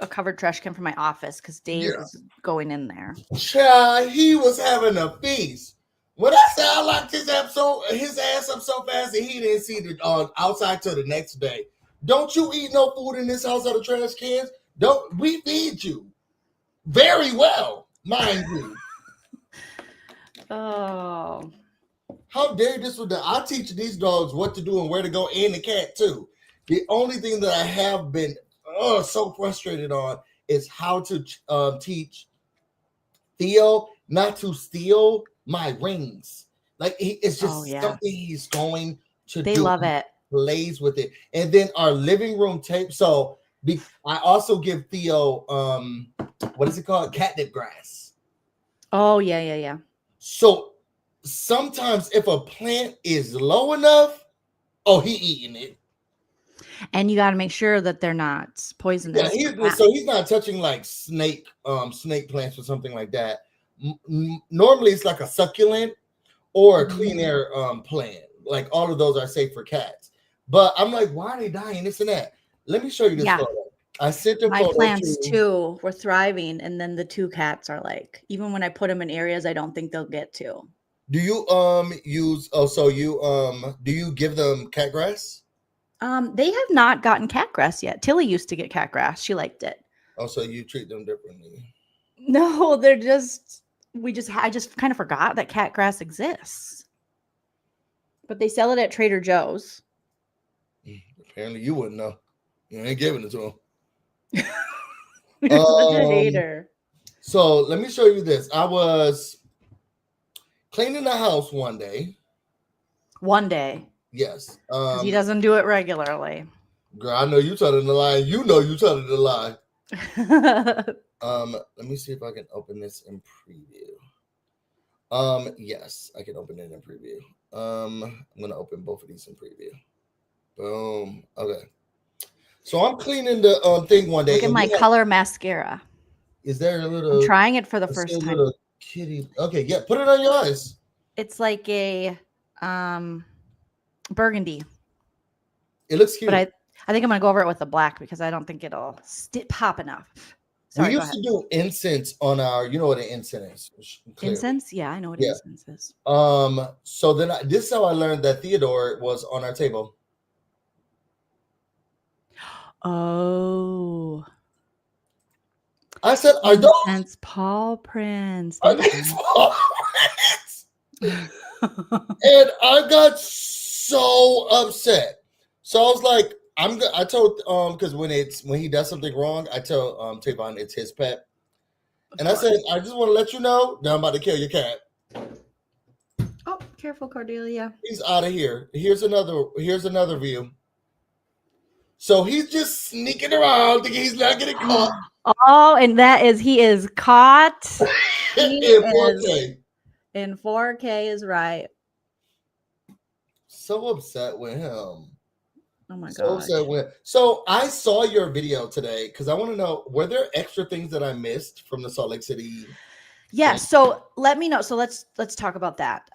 covered trash can for my office because Dave is going in there. Child, he was having a feast. When I said I locked his ass up so fast that he didn't see the outside till the next day. Don't you eat no food in this house out of trash cans? Don't we feed you very well, mind you? Oh, how dare this with the? I teach these dogs what to do and where to go, and the cat too. The only thing that I have been so frustrated on is how to teach Theo not to steal my rings. Like it's just something he's going to do. They love it. Plays with it. And then our living room tape. So I also give Theo what is it called? Catnip grass. Oh yeah. So sometimes if a plant is low enough, he eating it. And you got to make sure that they're not poisonous. Yeah, so he's not touching like snake plants or something like that. Normally it's like a succulent or a clean air plant. Like all of those are safe for cats. But I'm like, why are they dying? This and that. Let me show you this photo. I sent my plants too were thriving, and then the two cats are like, even when I put them in areas I don't think they'll get to. Do you use? Do you give them cat grass? They have not gotten cat grass yet. Tilly used to get cat grass. She liked it. Oh, so you treat them differently? No, they're just. I just kind of forgot that cat grass exists. But they sell it at Trader Joe's. Apparently, you wouldn't know. You ain't giving it to them. You're such a hater. So let me show you this. I was cleaning the house one day. One day. Yes. He doesn't do it regularly. Girl, I know you telling the lie. You know you telling the lie. Let me see if I can open this in preview. Yes, I can open it in preview. I'm gonna open both of these in preview. Boom. Okay. So I'm cleaning the thing one day. Look at my color mascara. Is there a little? I'm trying it for the first time. Little kitty. Okay, yeah. Put it on your eyes. It's like a burgundy. It looks cute. But I think I'm gonna go over it with the black because I don't think it'll pop enough. Sorry, we used to do incense on our. You know what an incense is? Clearly. Incense? Yeah, I know what incense is. So then this is how I learned that Theodore was on our table. Oh. I said, are those Incense paw prints? Are these paw prints? And I got so upset. So I was like, I told because when he does something wrong, I tell Tavon it's his pet. And I said, I just want to let you know that I'm about to kill your cat. Oh, careful, Cordelia. He's out of here. Here's another view. So he's just sneaking around thinking he's not getting caught. Oh, and he is caught. In 4K. In 4K is right. So upset with him. Oh my god. So I saw your video today because I want to know, were there extra things that I missed from the Salt Lake City? Yeah, so let me know. So let's talk about that.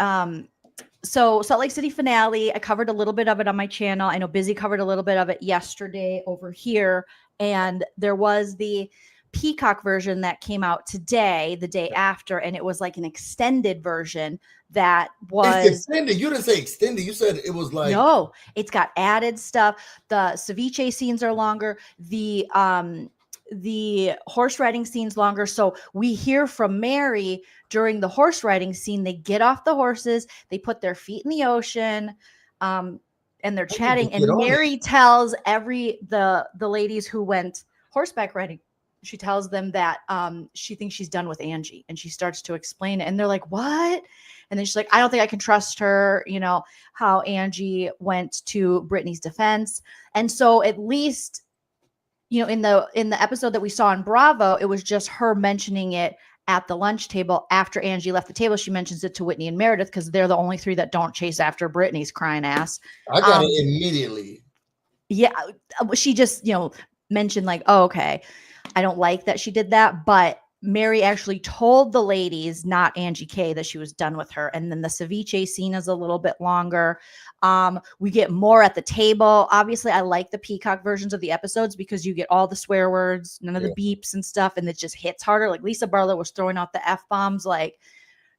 So Salt Lake City finale, I covered a little bit of it on my channel. I know Busy covered a little bit of it yesterday over here. And there was the Peacock version that came out today, the day after, and it was like an extended version that was extended. You didn't say extended. You said it was like no, it's got added stuff. The ceviche scenes are longer. The horse riding scene's longer. So we hear from Mary during the horse riding scene. They get off the horses, they put their feet in the ocean, and they're chatting. And Mary tells the ladies who went horseback riding, she tells them that she thinks she's done with Angie, and she starts to explain it, and they're like, what? And then she's like, I don't think I can trust her, you know, how Angie went to Brittany's defense. And so at least, you know, in the episode that we saw in Bravo, it was just her mentioning it at the lunch table. After Angie left the table, she mentions it to Whitney and Meredith because they're the only three that don't chase after Brittany's crying ass. I got it immediately. Yeah, she just, you know, mentioned like, oh, okay, I don't like that she did that, but Mary actually told the ladies, not Angie K, that she was done with her. And then the ceviche scene is a little bit longer. We get more at the table. Obviously, I like the Peacock versions of the episodes because you get all the swear words, none of the beeps and stuff, and it just hits harder. Like Lisa Barlow was throwing out the F-bombs like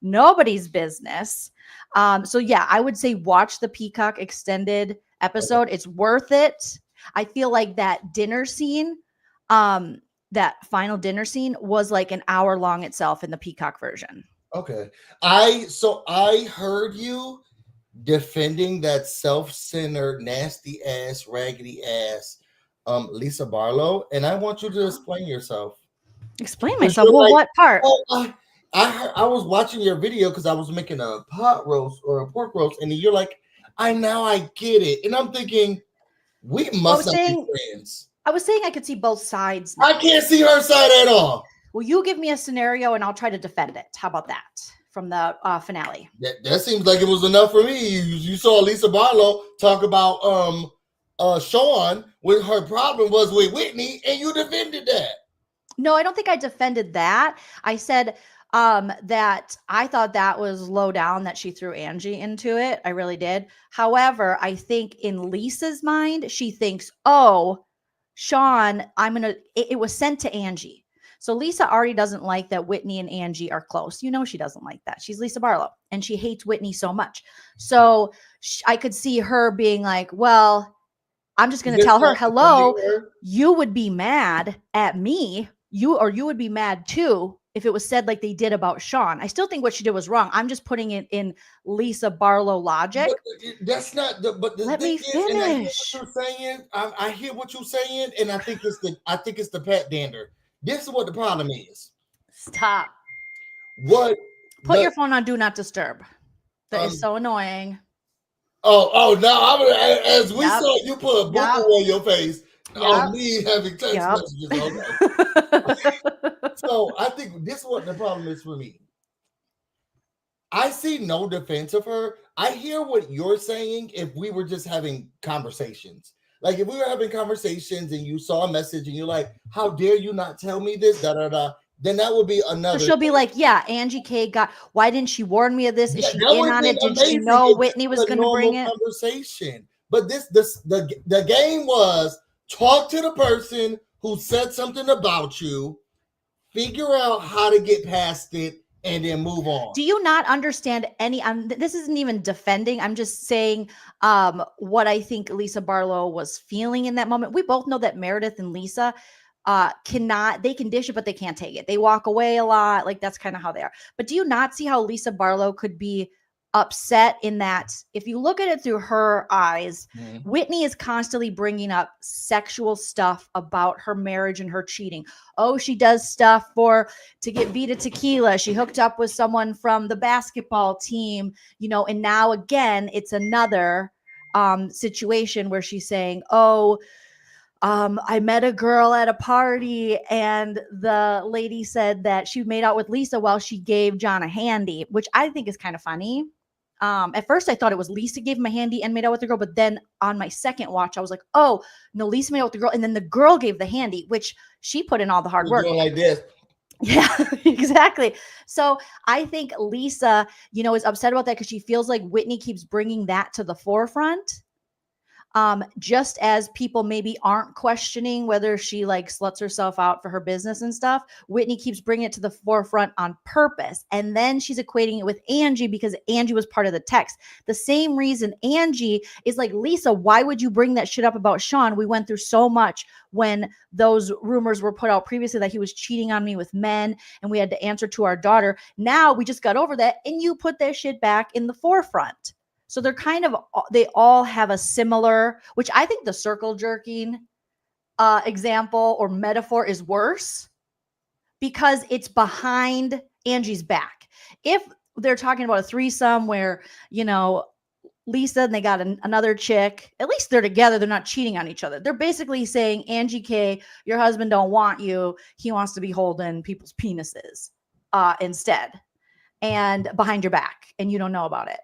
nobody's business. So yeah, I would say watch the Peacock extended episode. It's worth it. I feel like that dinner scene, that final dinner scene was like an hour long itself in the Peacock version. Okay. I heard you defending that self-centered, nasty ass, raggedy ass Lisa Barlow, and I want you to explain yourself. Explain myself. Well, like, what part? Oh, I was watching your video because I was making a pot roast or a pork roast, and you're like, I get it. And I'm thinking, we must not be friends. I was saying I could see both sides now. I can't see her side at all. Well, you give me a scenario and I'll try to defend it. How about that from the finale? That seems like it was enough for me. You saw Lisa Barlow talk about Sean when her problem was with Whitney, and you defended that. No, I don't think I defended that. I said that I thought that was low down that she threw Angie into it. I really did. However, I think in Lisa's mind, she thinks, oh, Sean, it was sent to Angie. So Lisa already doesn't like that Whitney and Angie are close. You know, she doesn't like that. She's Lisa Barlow and she hates Whitney so much. So I could see her being like, well, I'm just going to tell her, hello, you would be mad at me. You would be mad too if it was said like they did about Sean. I still think what she did was wrong. I'm just putting it in Lisa Barlow logic. But that's not the. But the let me finish. I hear what you're saying, and I think it's the Pat Dander. This is what the problem is. Stop. What? Put your phone on Do Not Disturb. That is so annoying. Oh no! As we saw, you put a book on your face. On me having text messages. Okay. So I think this is what the problem is for me. I see no defense of her. I hear what you're saying if we were just having conversations. Like if we were having conversations and you saw a message and you're like, how dare you not tell me this, then that would be another. So she'll be like, yeah, Angie K why didn't she warn me of this? Is she in on it? Did she know Whitney was going to bring it? Conversation. But the game was talk to the person who said something about you, figure out how to get past it, and then move on. Do you not understand any? This isn't even defending. I'm just saying what I think Lisa Barlow was feeling in that moment. We both know that Meredith and Lisa they can dish it, but they can't take it. They walk away a lot. Like that's kind of how they are. But do you not see how Lisa Barlow could be upset in that if you look at it through her eyes, Whitney is constantly bringing up sexual stuff about her marriage and her cheating. Oh, she does stuff to get Vita tequila. She hooked up with someone from the basketball team, you know, and now again, it's another situation where she's saying, oh, I met a girl at a party and the lady said that she made out with Lisa while she gave John a handy, which I think is kind of funny. At first I thought it was Lisa gave him a handy and made out with the girl, but then on my second watch, I was like, oh no, Lisa made out with the girl. And then the girl gave the handy, which she put in all the hard work. Like this. Yeah, exactly. So I think Lisa, you know, is upset about that because she feels like Whitney keeps bringing that to the forefront. Just as people maybe aren't questioning whether she like sluts herself out for her business and stuff, Whitney keeps bringing it to the forefront on purpose. And then she's equating it with Angie because Angie was part of the text. The same reason Angie is like, Lisa, why would you bring that shit up about Sean? We went through so much when those rumors were put out previously that he was cheating on me with men and we had to answer to our daughter. Now we just got over that and you put that shit back in the forefront. So they all have a similar, which I think the circle jerking example or metaphor is worse because it's behind Angie's back. If they're talking about a threesome where, you know, Lisa and they got another chick, at least they're together. They're not cheating on each other. They're basically saying, Angie K, your husband don't want you. He wants to be holding people's penises instead and behind your back, and you don't know about it.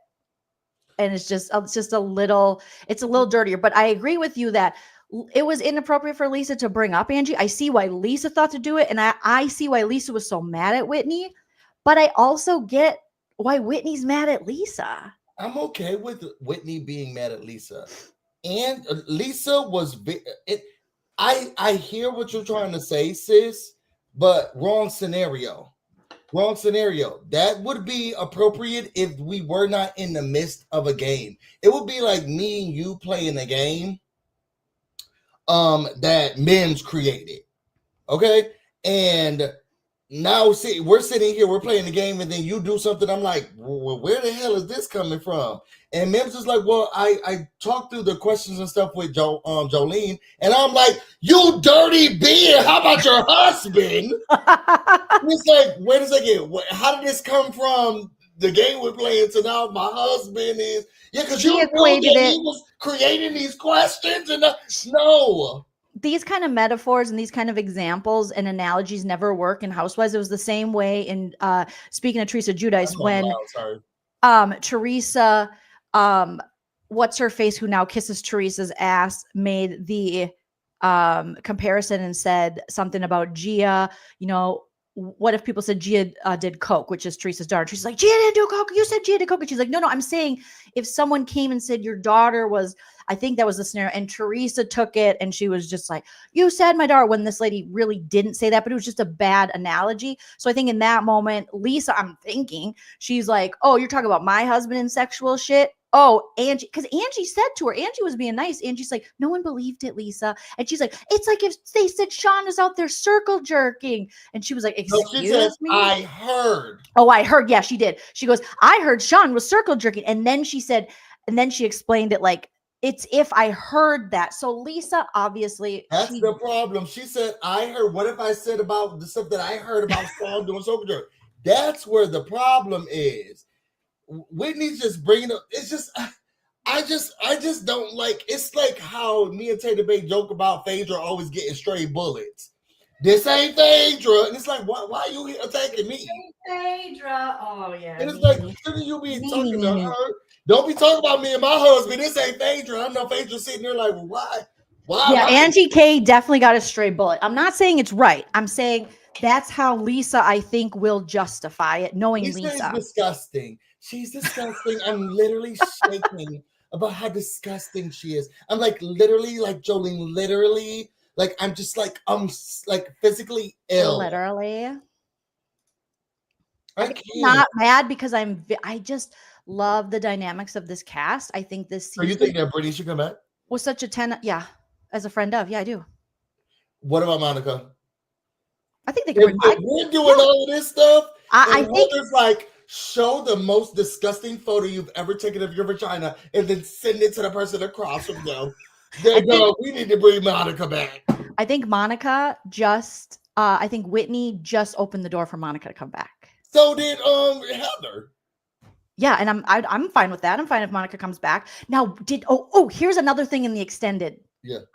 And it's just a little dirtier. But I agree with you that it was inappropriate for Lisa to bring up Angie. I see why Lisa thought to do it, and I see why Lisa was so mad at Whitney. But I also get why Whitney's mad at Lisa. I'm okay with Whitney being mad at Lisa, and Lisa was. I hear what you're trying to say, sis, but wrong scenario. Wrong scenario. That would be appropriate if we were not in the midst of a game. It would be like me and you playing a game that Mims created. Okay, and now see, we're sitting here, we're playing the game, and then you do something. I'm like, well, where the hell is this coming from? And Mims is like, well, I talked through the questions and stuff with Joleen, and I'm like, you dirty bitch, how about your husband? It's like, wait a second, how did this come from the game we're playing to now my husband is, because you equated it. He was creating these questions, and no. These kind of metaphors and these kind of examples and analogies never work in Housewives. It was the same way in speaking of Teresa Giudice when Teresa, what's her face, who now kisses Teresa's ass, made the comparison and said something about Gia. You know, what if people said Gia did coke, which is Teresa's daughter? She's like, Gia didn't do coke. You said Gia did coke. And she's like, no, I'm saying if someone came and said your daughter was, I think that was the scenario. And Teresa took it and she was just like, you said my daughter, when this lady really didn't say that, but it was just a bad analogy. So I think in that moment, Lisa, I'm thinking, she's like, oh, you're talking about my husband and sexual shit? Oh, Angie, because Angie said to her, Angie was being nice. Angie's like, no one believed it, Lisa. And she's like, it's like if they said Sean is out there circle jerking. And she was like, excuse me? I heard. Oh, I heard. Yeah, she did. She goes, I heard Sean was circle jerking. And then she said, and then she explained it like, it's if I heard that. So Lisa, obviously. That's the problem. She said, I heard. What if I said about the stuff that I heard about Sean doing circle jerk? That's where the problem is. Whitney's just bringing up. It's just, I just don't like. It's like how me and Taylor Bay joke about Phaedra always getting stray bullets. This ain't Phaedra, and it's like, why are you attacking me? Phaedra, oh yeah. And it's like, shouldn't you be talking to her? Don't be talking about me and my husband. This ain't Phaedra. I know Phaedra's sitting there like, why? Yeah, Angie K definitely got a stray bullet. I'm not saying it's right. I'm saying that's how Lisa, I think, will justify it, knowing Lisa. Lisa is disgusting. She's disgusting. I'm literally shaking about how disgusting she is. I'm like literally, like Joleen, literally, like I'm just like physically ill. Literally. I'm not mad because I just love the dynamics of this cast. I think this season. So you think that Brittany should come back? Was such a 10. Yeah, as a friend of. Yeah, I do. What about Monica? I think they can. We're doing all of this stuff. I think it's like, show the most disgusting photo you've ever taken of your vagina and then send it to the person across from them. We need to bring Monica back. I think Monica just, I think Whitney just opened the door for Monica to come back. So did Heather. Yeah, and I'm fine with that. I'm fine if Monica comes back. Now, here's another thing in the extended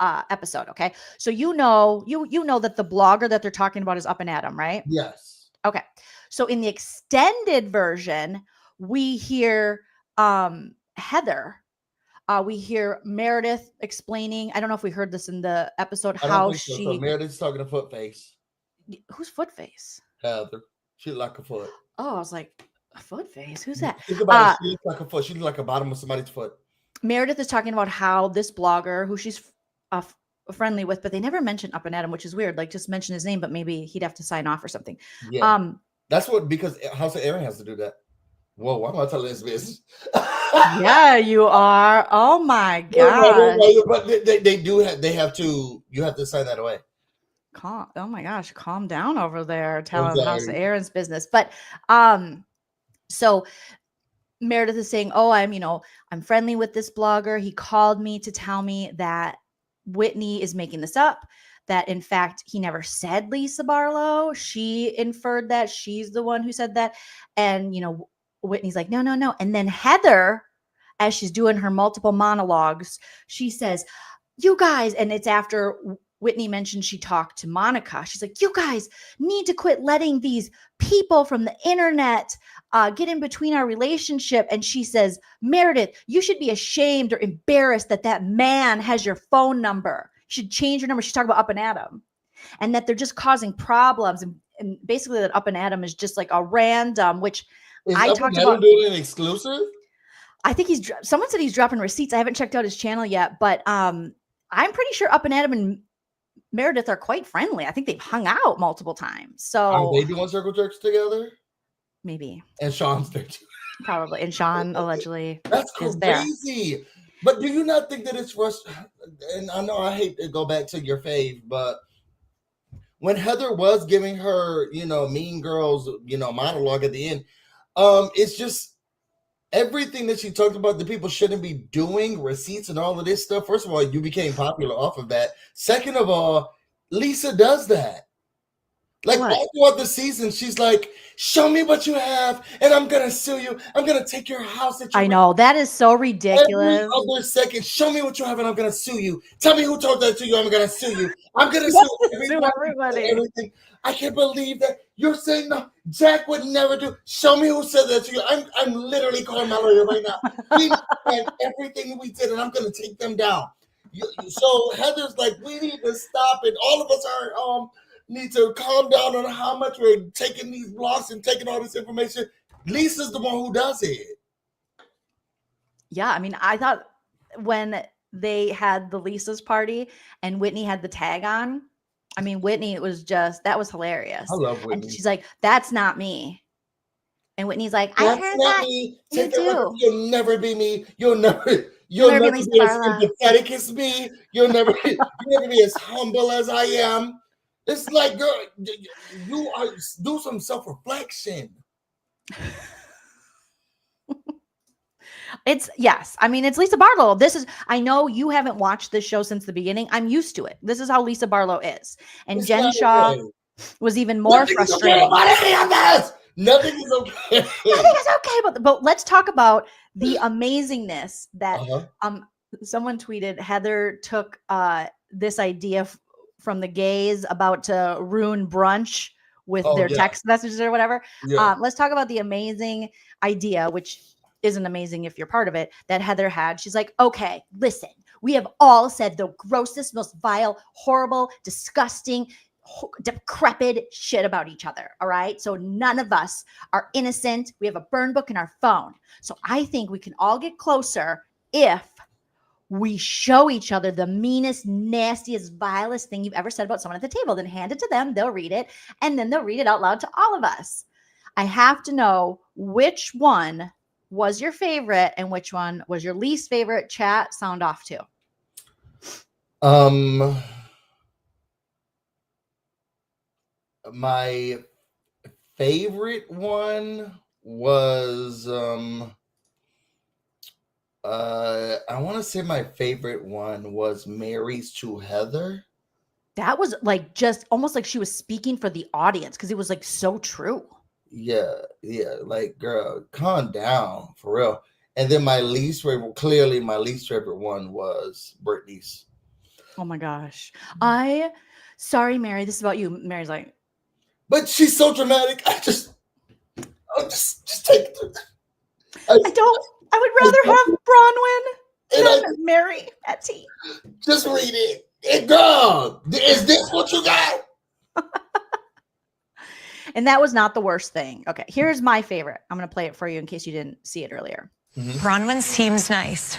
episode. Okay, so you know that the blogger that they're talking about is Up and Adam, right? Yes. Okay. So in the extended version, we hear Heather. We hear Meredith explaining. I don't know if we heard this in the episode. How she. So Meredith's talking to Footface. Who's Footface? Heather. She looked like a foot. Oh, I was like, a Footface? Who's that? Think about it. She looks like a foot. She looks like a bottom of somebody's foot. Meredith is talking about how this blogger, who she's friendly with, but they never mention Up and Adam, which is weird. Like, just mention his name, but maybe he'd have to sign off or something. Yeah. That's because House of Aaron has to do that. Whoa, why am I telling this business? Yeah, you are. Oh my god! But they have to. You have to sign that away. Oh my gosh, calm down over there, telling House of Aaron's business. But so Meredith is saying, "Oh, I'm friendly with this blogger. He called me to tell me that Whitney is making this up, that in fact, he never said Lisa Barlow. She inferred that she's the one who said that. And, you know, Whitney's like, no, no, no. And then Heather, as she's doing her multiple monologues, she says, you guys, and it's after Whitney mentioned she talked to Monica. She's like, you guys need to quit letting these people from the internet get in between our relationship. And she says, Meredith, you should be ashamed or embarrassed that that man has your phone number. You should change your number. She's talking about Up and Adam, and that they're just causing problems. And basically that Up and Adam is just like a random, which Is I Up talked and Adam about. doing an exclusive? I think someone said he's dropping receipts. I haven't checked out his channel yet, but I'm pretty sure Up and Adam and Meredith are quite friendly. I think they've hung out multiple times. So Are they doing circle jerks together? Maybe. And Sean's there too. Probably. And Sean allegedly That's is there. crazy. But do you not think that it's and I know I hate to go back to your fave, but when Heather was giving her, you know, Mean Girls, you know, monologue at the end, it's just everything that she talked about, the people shouldn't be doing, receipts and all of this stuff. First of all, you became popular off of that. Second of all, Lisa does that. Like all throughout the season, she's like, show me what you have and I'm going to sue you. I'm going to take your house. I know. That is so ridiculous. Every other second, show me what you have and I'm going to sue you. Tell me who told that to you. I'm going to sue you. I'm going to sue everybody. Everything. I can't believe that you're saying no. Jack would never do. Show me who said that to you. I'm literally calling my lawyer right now. We and everything we did, and I'm going to take them down. So Heather's like, we need to stop it. All of us are need to calm down on how much we're taking these blocks and taking all this information. Lisa's the one who does it. Yeah, I mean, I thought when they had the Lisa's party and Whitney had the tag on, I mean, Whitney, it was just, that was hilarious. I love Whitney. And she's like, that's not me. And Whitney's like, that's I heard not that. Me. You do. You'll never be me. You'll never be as sympathetic as me. You'll never be as humble as I am. It's like, girl, you are do some self-reflection. Yes. I mean, it's Lisa Barlow. I know you haven't watched this show since the beginning. I'm used to it. This is how Lisa Barlow is. And it's Jen Shaw was even more frustrating. Nothing is okay. Nothing is okay. But let's talk about the amazingness that someone tweeted. Heather took this idea from the gays about to ruin brunch with their text messages or whatever. Yeah. Let's talk about the amazing idea, which isn't amazing if you're part of it, that Heather had. She's like, okay, listen, we have all said the grossest, most vile, horrible, disgusting, decrepit shit about each other. All right. So none of us are innocent. We have a burn book in our phone. So I think we can all get closer if we show each other the meanest, nastiest, vilest thing you've ever said about someone at the table. Then hand it to them. They'll read it. And then they'll read it out loud to all of us. I have to know which one was your favorite and which one was your least favorite. Chat, sound off too. My favorite one was I want to say my favorite one was Mary's to Heather. That was like just almost like she was speaking for the audience because it was like so true. Yeah, like girl, calm down for real. And then my least favorite one was Brittany's. Oh my gosh. Sorry, Mary, this is about you. Mary's like, but she's so dramatic. Just take it. I would rather have Bronwyn than Mary at tea. Just read it. Hey, girl, is this what you got? And that was not the worst thing. Okay, here's my favorite. I'm going to play it for you in case you didn't see it earlier. Bronwyn seems nice.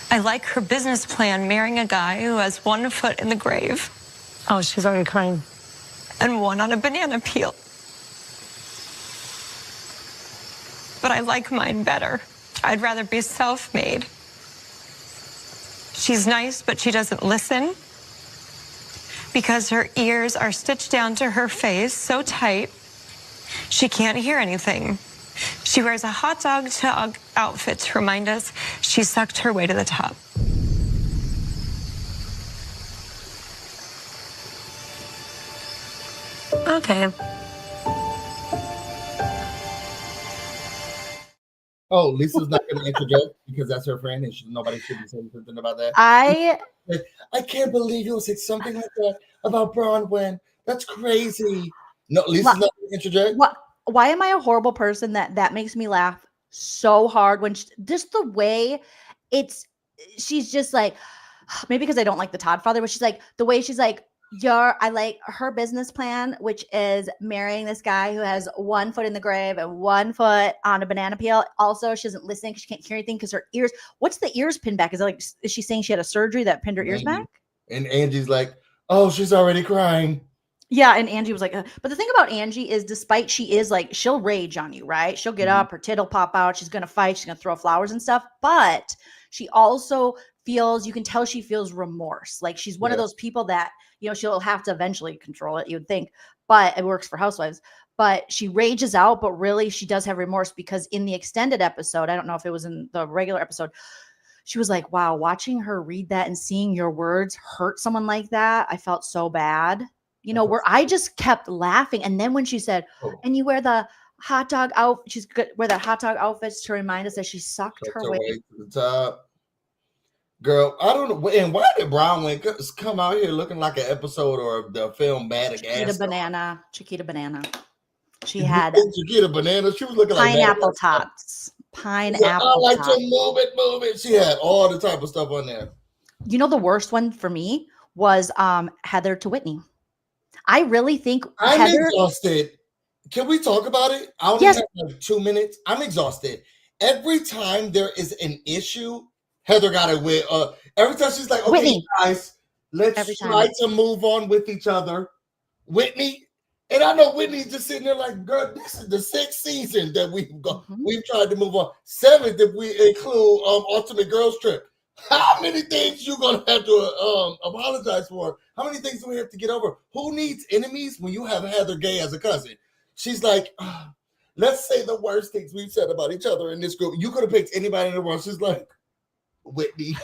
I like her business plan, marrying a guy who has 1 foot in the grave. Oh, she's already crying. And 1 on a banana peel. But I like mine better. I'd rather be self-made. She's nice, but she doesn't listen because her ears are stitched down to her face so tight she can't hear anything. She wears a hot dog outfit to remind us she sucked her way to the top. Okay. Oh, Lisa's not going to interject because that's her friend, and nobody should be saying something about that. I can't believe you'll say something like that about Bronwyn. That's crazy. No, Lisa's not going to interject. Why am I a horrible person that makes me laugh so hard when just the way she's just like, maybe because I don't like the Todd father, but she's like, the way she's like, I like her business plan, which is marrying this guy who has 1 foot in the grave and 1 foot on a banana peel. Also, she doesn't listen because she can't hear anything because her ears. What's the ears pinned back? Is she saying she had a surgery that pinned her ears back? And Angie's like, oh, she's already crying. Yeah, and Angie was like, but the thing about Angie is, despite she is like, she'll rage on you, right? She'll get up, her tit'll pop out, she's gonna fight, she's gonna throw flowers and stuff. But she also feels, you can tell she feels remorse. Like she's one of those people that, she'll have to eventually control it, you would think, but it works for housewives. But she rages out, but really she does have remorse, because in the extended episode, I don't know if it was in the regular episode, she was like, wow, watching her read that and seeing your words hurt someone like that, I felt so bad. Where I just kept laughing. And then when she said, and you wear the hot dog outfit, she's good, wear that hot dog outfits to remind us that she sucked her way to the top. Girl, I don't know. And why did Bronwyn come out here looking like an episode or the film Madagascar? Chiquita Banana. She had Chiquita Banana. She was looking like pineapple tots. Pineapple I like tots. to move it. She had all the type of stuff on there. The worst one for me was Heather to Whitney. I really think I'm exhausted. Can we talk about it? I only have like 2 minutes. I'm exhausted. Every time there is an issue, Heather got it with. Every time she's like, okay, Whitney. guys, let's try to move on with each other. Whitney. And I know Whitney's just sitting there like, girl, this is the 6th season that we've tried to move on. 7th if we include Ultimate Girls Trip. How many things you gonna have to apologize for? How many things do we have to get over? Who needs enemies when you have Heather Gay as a cousin? She's like, let's say the worst things we've said about each other in this group. You could have picked anybody in the world. She's like, Whitney.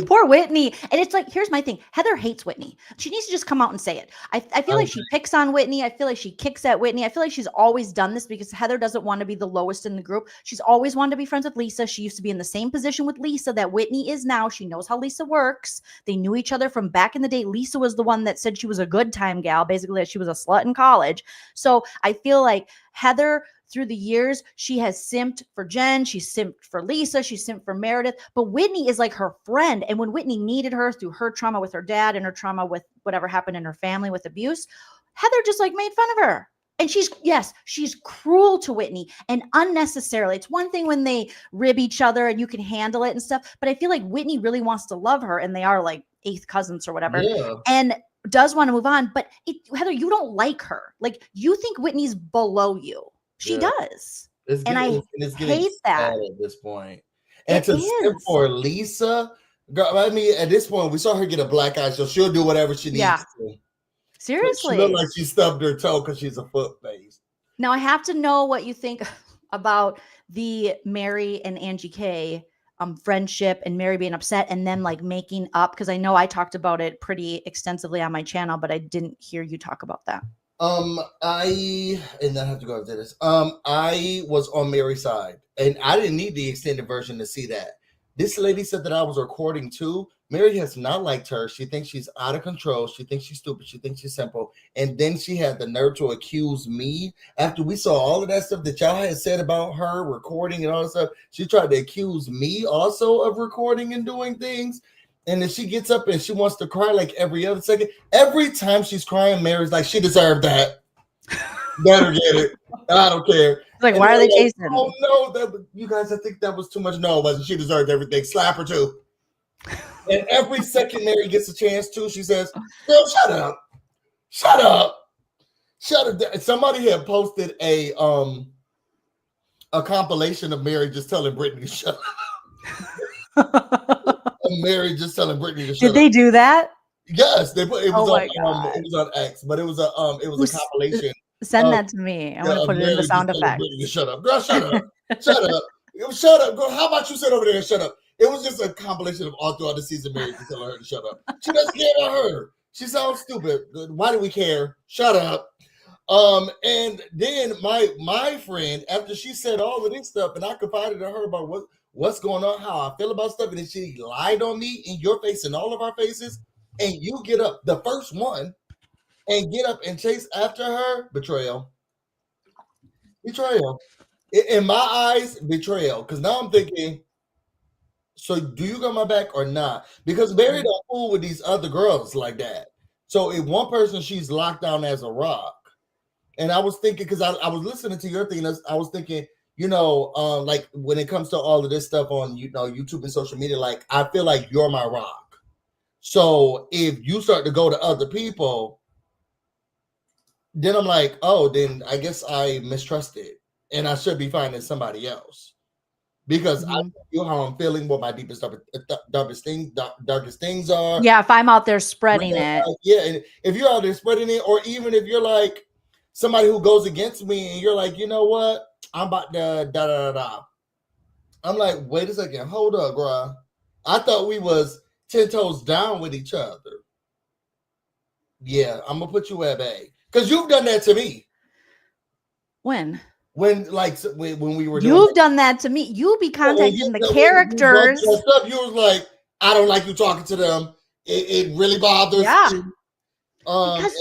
Poor Whitney. And it's like, here's my thing. Heather hates Whitney. She needs to just come out and say it. I feel like she picks on Whitney. I feel like she kicks at Whitney. I feel like she's always done this because Heather doesn't want to be the lowest in the group. She's always wanted to be friends with Lisa. She used to be in the same position with Lisa that Whitney is now. She knows how Lisa works. They knew each other from back in the day. Lisa was the one that said she was a good time gal, basically that she was a slut in college. So I feel like Heather, through the years, she has simped for Jen. She's simped for Lisa. She's simped for Meredith. But Whitney is like her friend. And when Whitney needed her through her trauma with her dad and her trauma with whatever happened in her family with abuse, Heather just like made fun of her. And she's cruel to Whitney and unnecessarily. It's one thing when they rib each other and you can handle it and stuff. But I feel like Whitney really wants to love her, and they are like 8th cousins or whatever. Yeah. And does want to move on. But Heather, you don't like her. Like, you think Whitney's below you. She does. And I hate that at this point. And to step for Lisa, girl, I mean, at this point, we saw her get a black eye, so she'll do whatever she needs to. Seriously. She looked like she stubbed her toe because she's a foot face. Now, I have to know what you think about the Mary and Angie K friendship, and Mary being upset and then like making up, because I know I talked about it pretty extensively on my channel, but I didn't hear you talk about that. I have to go after this. I was on Mary's side, and I didn't need the extended version to see that. This lady said that I was recording too. Mary has not liked her. She thinks she's out of control. She thinks she's stupid. She thinks she's simple. And then she had the nerve to accuse me after we saw all of that stuff that y'all had said about her recording and all that stuff. She tried to accuse me also of recording and doing things. And then she gets up and she wants to cry like every other second. Every time she's crying, Mary's like, she deserved that. Better get it. I don't care. Like, why are they chasing? Oh no, you guys, I think that was too much. No, it wasn't. She deserved everything. Slap her too. And every second Mary gets a chance to, she says, girl, shut up. Shut up. Shut up. Somebody had posted a compilation of Mary just telling Brittany to shut up. And Mary just telling Brittany to shut up. Did they do that? Yes, they put it was on X, but it was a compilation. Send that to me. I want to put it in the sound effects. Shut up, girl. Shut up. Shut up. Shut up, girl. How about you sit over there and shut up? It was just a compilation of all throughout the season. Mary just telling her to shut up. She doesn't care about her. She sounds stupid. Why do we care? Shut up. And then my friend, after she said all of this stuff, and I confided to her about what's going on, how I feel about stuff, and then she lied on me in your face and all of our faces, and you get up, the first one, and get up and chase after her. Betrayal. In my eyes, betrayal. Because now I'm thinking, so do you got my back or not? Because Mary don't fool with these other girls like that. So if one person, she's locked down as a rock. And I was thinking, because I was listening to your thing, I was thinking, like when it comes to all of this stuff on YouTube and social media, like I feel like you're my rock. So if you start to go to other people, then I'm like, oh, then I guess I mistrusted, and I should be finding somebody else. Because I feel how I'm feeling, what my deepest, darkest things are. Yeah, if I'm out there spreading it. Yeah, and if you're out there spreading it, or even if you're like somebody who goes against me and you're like, you know what? I'm about to da. I'm like, wait a second, hold up, bruh. I thought we was 10 toes down with each other. Yeah, I'm gonna put you at bay. Because you've done that to me. When we were you've done that to me. You be contacting the characters. You was like, I don't like you talking to them. It really bothers me. Because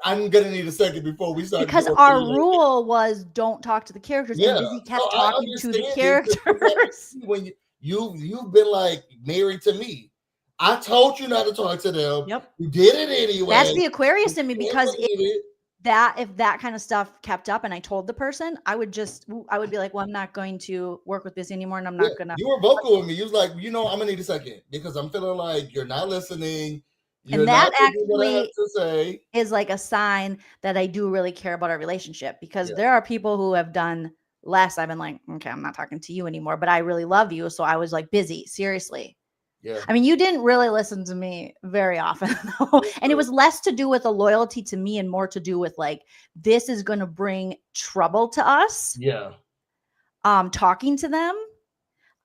I'm gonna need a second before we start. Because our rule was don't talk to the characters, and Busy kept talking to the characters. When you've been like married to me, I told you not to talk to them. Yep, you did it anyway. That's the Aquarius in me, because if that kind of stuff kept up, and I told the person, I would be like, well, I'm not going to work with Busy anymore, and I'm not gonna. You were vocal with me. You was like, I'm gonna need a second because I'm feeling like you're not listening. And that actually is like a sign that I do really care about our relationship, because there are people who have done less. I've been like, okay, I'm not talking to you anymore, but I really love you. So I was like, Busy, seriously. Yeah. I mean, you didn't really listen to me very often, though. And it was less to do with a loyalty to me and more to do with like, this is going to bring trouble to us. Yeah. Talking to them.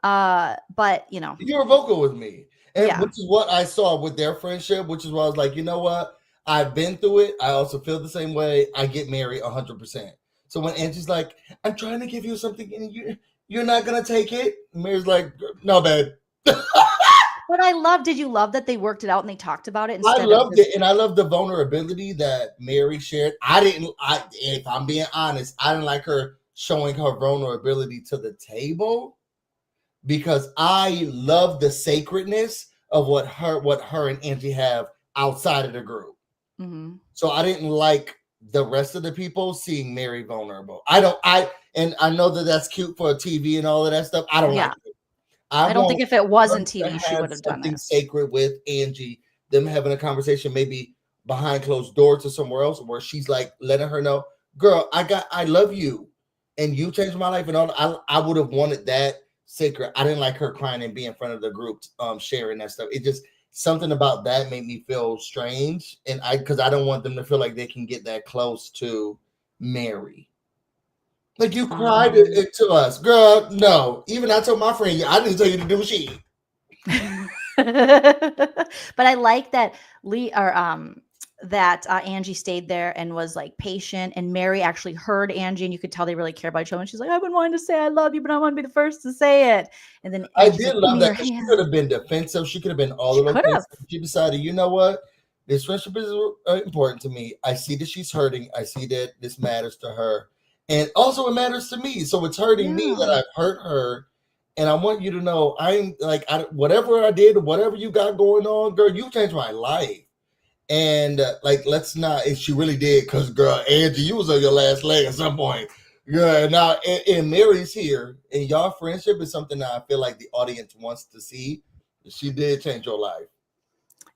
But you were vocal with me. And which is what I saw with their friendship, which is why I was like, you know what? I've been through it. I also feel the same way. I get married 100%. So when Angie's like, I'm trying to give you something and you're not going to take it. Mary's like, no, babe. But did you love that they worked it out and they talked about it? I loved it. And I love the vulnerability that Mary shared. If I'm being honest, I didn't like her showing her vulnerability to the table, because I love the sacredness of what her and Angie have outside of the group. Mm-hmm. So I didn't like the rest of the people seeing Mary vulnerable. I know that that's cute for TV and all of that stuff. I don't like it. I don't think if it wasn't TV, she would have done something sacred with Angie, them having a conversation maybe behind closed doors or somewhere else, where she's like letting her know, girl, I love you and you changed my life and all. I would have wanted that sacred. I didn't like her crying and being in front of the group, sharing that stuff. It just, something about that made me feel strange, and because I don't want them to feel like they can get that close to Mary. Like, you cried it to us, girl. No, even I told my friend, I didn't tell you to do shit. But I like that Angie stayed there and was like patient, and Mary actually heard Angie, and you could tell they really care about each other. And she's like, I've been wanting to say I love you, but I want to be the first to say it. And then I did love that. She could have been defensive. She could have been all of those. She decided, you know what? This friendship is important to me. I see that she's hurting. I see that this matters to her. And also it matters to me. So it's hurting me that I've hurt her. And I want you to know, I'm like, whatever I did, whatever you got going on, girl, you changed my life. And let's not, if she really did, because girl, Angie, you was on your last leg at some point. Yeah, now, and Mary's here, and y'all friendship is something that I feel like the audience wants to see. She did change your life.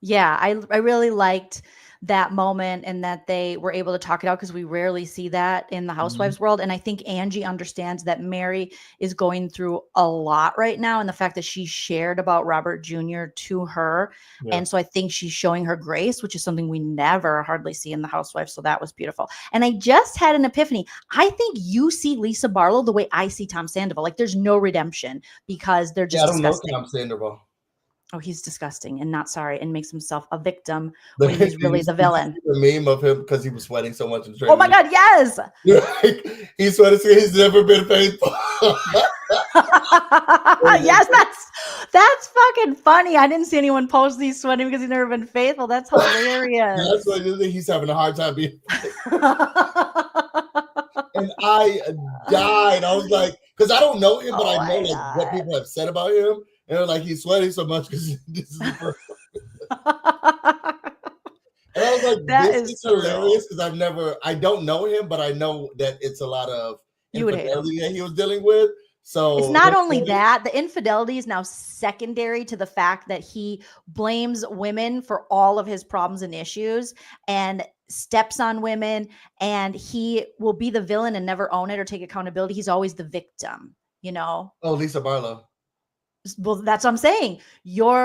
Yeah, I really liked that moment, and that they were able to talk it out, because we rarely see that in the housewives world. And I think Angie understands that Mary is going through a lot right now, and the fact that she shared about Robert Jr. to her. And so I think she's showing her grace, which is something we never hardly see in the housewives. So that was beautiful. And I just had an epiphany. I think you see Lisa Barlow the way I see Tom Sandoval. Like, there's no redemption, because they're just I don't know disgusting. Tom Sandoval. Oh, he's disgusting and not sorry and makes himself a victim when he's really the villain. The meme of him because he was sweating so much in the Oh my God, yes. He's sweating. He's never been faithful. Yes, that's fucking funny. I didn't see anyone post these sweating because he's never been faithful. That's hilarious. That's why he's having a hard time being. And I died. I was like, because I don't know him, but I know like what people have said about him. And they're like, he's sweating so much because this is the first. And I was like, this is hilarious because I don't know him, but I know that it's a lot of infidelity that he was dealing with. So it's not only that, the infidelity is now secondary to the fact that he blames women for all of his problems and issues and steps on women, and he will be the villain and never own it or take accountability. He's always the victim, you know? Oh, Lisa Barlow. Well, that's what I'm saying.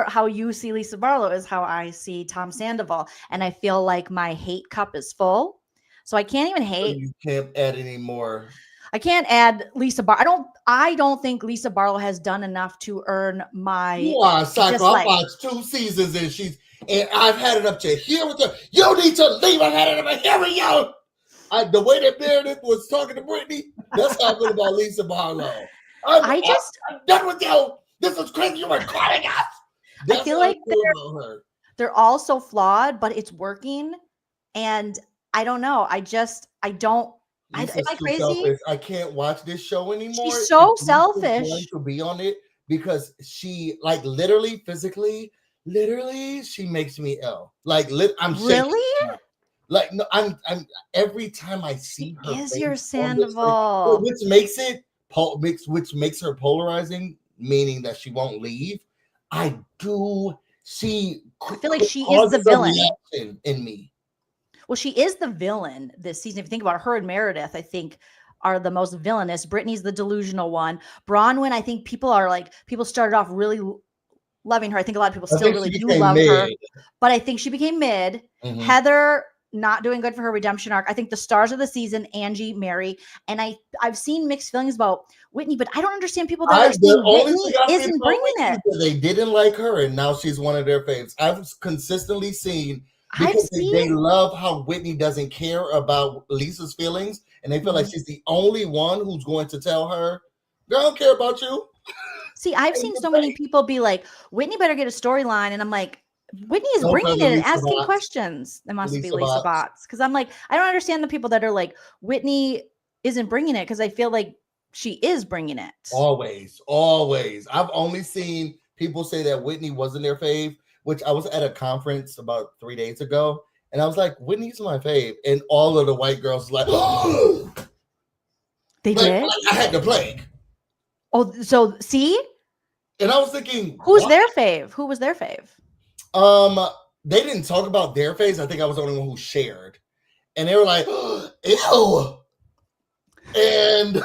How you see Lisa Barlow is how I see Tom Sandoval. And I feel like my hate cup is full. So I can't even hate. You can't add any more. I can't add Lisa Barlow. I don't think Lisa Barlow has done enough to earn my. You are a psycho. I watched 2 seasons and I've had it up to here with her. You need to leave. I've had it up to here with you. The way that Meredith was talking to Brittany, that's how I feel about Lisa Barlow. I'm done with you. This is crazy. You were calling us. I feel like they're all so flawed, but it's working. And I don't know. I don't. Am I crazy? Selfish. I can't watch this show anymore. She's so selfish. Going to be on it because she, like, literally, physically, she makes me ill. Like, I'm really. Like, no, I'm. Every time I see her, is your Sandoval, which makes her polarizing, meaning that she won't leave. I feel like she is the villain in me. Well, she is the villain this season. If you think about her and Meredith, I think are the most villainous. Brittany's the delusional one. Bronwyn, I think people started off really loving her. I think a lot of people still really do love her, but I think she became mid. Mm-hmm. Heather, not doing good for her redemption arc. I think the stars of the season, Angie, Mary, and I've seen mixed feelings about Whitney, but I don't understand people that are saying Whitney isn't bringing it. They didn't like her, and now she's one of their faves. I've consistently seen because they love how Whitney doesn't care about Lisa's feelings, and they feel like she's the only one who's going to tell her, "I don't care about you." See, I've seen so many people be like, "Whitney better get a storyline," and I'm like, Whitney is bringing it and asking questions. It must be Lisa Bots. Because I'm like, I don't understand the people that are like, Whitney isn't bringing it, because I feel like she is bringing it. Always. I've only seen people say that Whitney wasn't their fave, which I was at a conference about 3 days ago. And I was like, Whitney's my fave. And all of the white girls were like, oh! They did? Like I had the plague. Oh, so see? And I was thinking, who's their fave? Who was their fave? They didn't talk about their face. I think I was the only one who shared, and they were like, "Ew," and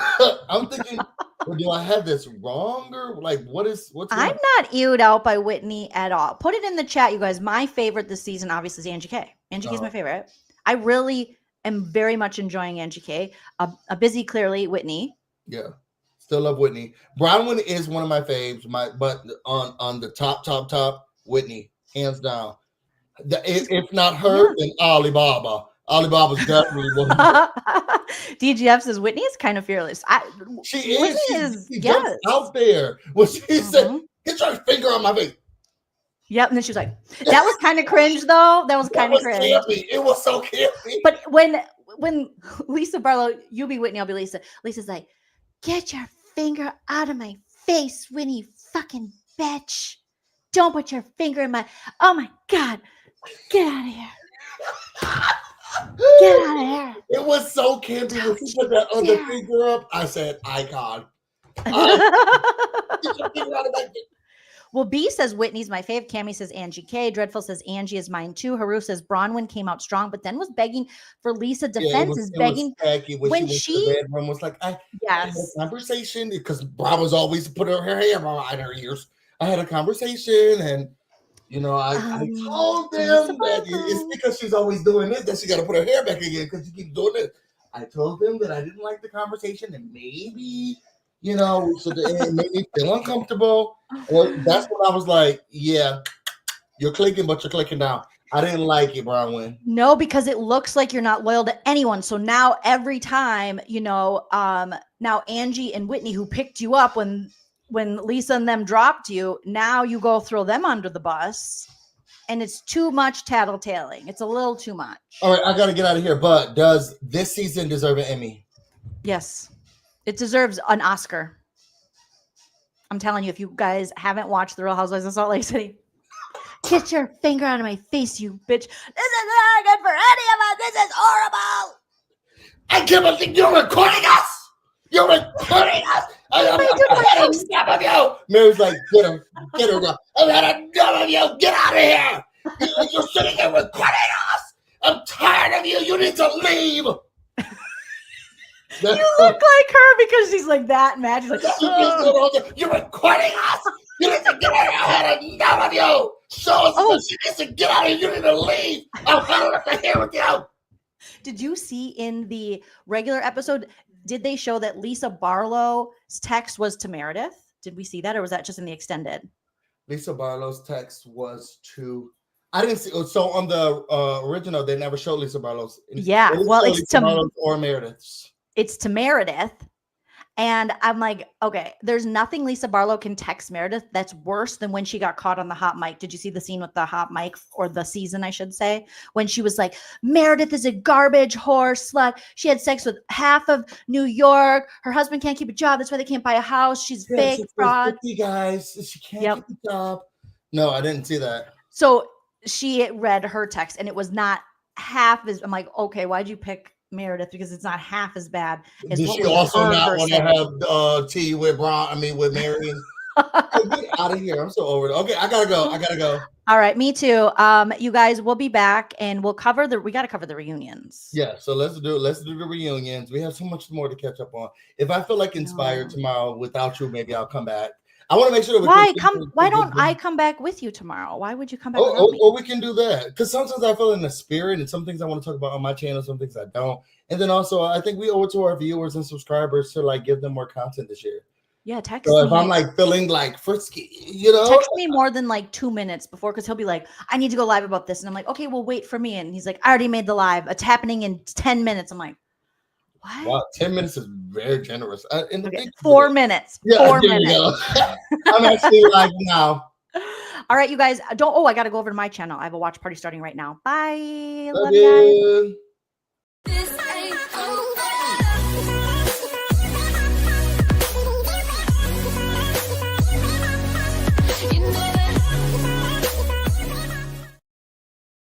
I'm thinking, well, do I have this wrong, or like, what's? I'm not ewed out by Whitney at all. Put it in the chat, you guys. My favorite this season, obviously, is Angie K. Angie K is my favorite. I really am very much enjoying Angie K. A busy, clearly, Whitney. Yeah, still love Whitney. Bronwyn is one of my faves. But on the top, Whitney. Hands down. If not her, then Alibaba. Alibaba's definitely one of them. DGF says Whitney is kind of fearless. She is. She jumps out there. When she said, "Get your finger on my face." Yep. And then she was like, that was kind of cringe, though. That was kind of cringe. Campy. It was so campy. But when Lisa Barlow, you be Whitney, I'll be Lisa. Lisa's like, "Get your finger out of my face, Whitney, fucking bitch. Don't put your finger in my, oh my God, get out of here. Get out of here." It was so campy when she put that other finger up. I said, icon. Well, B says Whitney's my fave. Cammie says Angie K. Dreadful says Angie is mine too. Haru says Bronwyn came out strong, but then was begging for Lisa defense. When she bedroom was like, I had a conversation because Bron was always put her hair behind her ears. I had a conversation, and I told them that it's because she's always doing this that she got to put her hair back again because she keeps doing it. I told them that I didn't like the conversation, and maybe You know, so it made me feel uncomfortable. Well, that's when I was like, yeah, you're clicking, but you're clicking down. I didn't like it, Bronwyn. No, because it looks like you're not loyal to anyone. So now every time, now Angie and Whitney, who picked you up when Lisa and them dropped you, now you go throw them under the bus. And it's too much tattletaling. It's a little too much. All right, I got to get out of here. But does this season deserve an Emmy? Yes. It deserves an Oscar. I'm telling you, if you guys haven't watched The Real Housewives of Salt Lake City, get your finger out of my face, you bitch. This is not good for any of us. This is horrible. I can't believe you're recording us. You're recording us. I had enough of you. Mary's like, get her. I had enough of you. Get out of here. You're sitting here recording us. I'm tired of you. You need to leave. You look like her because she's like that mad. She's like, you're recording us. You need to get out of here. I had enough of you. She needs to get out of here. You need to leave. I'm had enough to hear with you. Did you see in the regular episode, did they show that Lisa Barlow's text was to Meredith? Did we see that, or was that just in the extended? Lisa Barlow's text was to... I didn't see... So on the original, they never showed Lisa Barlow's. Yeah, well, it's Lisa to... Barlow's or Meredith's. It's to Meredith. And I'm like, okay, there's nothing Lisa Barlow can text Meredith that's worse than when she got caught on the hot mic. Did you see the scene with the hot mic, or the season, I should say, when she was like, Meredith is a garbage whore slut. She had sex with half of New York. Her husband can't keep a job. That's why they can't buy a house. She's fake, fraud. Guys, she can't keep a job. No, I didn't see that. So she read her text, and it was not half as... I'm like, okay, why'd you pick Meredith? Because it's not half as bad as Did what she we also heard not her want say. to have tea with with Marion? Get out of here. I'm so over it. Okay, I gotta go. All right, me too. You guys, we'll be back, and we gotta cover the reunions. Yeah, so let's do the reunions. We have so much more to catch up on. If I feel like inspired tomorrow without you, maybe I'll come back. I want to make sure that why don't I come back with you tomorrow? Why would you come back? Or we can do that, because sometimes I feel in the spirit, and some things I want to talk about on my channel, some things I don't. And then also, I think we owe it to our viewers and subscribers to like give them more content this year. Yeah, text so me. if I'm like feeling like frisky, text me more than like 2 minutes before, because he'll be like, I need to go live about this, and I'm like, okay, well, wait for me. And he's like, I already made the live. It's happening in 10 minutes. I'm like, what? Wow, 10 minutes is very generous. 4 minutes. Yeah, 4 minutes. I'm actually live now. All right, you guys. I got to go over to my channel. I have a watch party starting right now. Bye. Love you guys.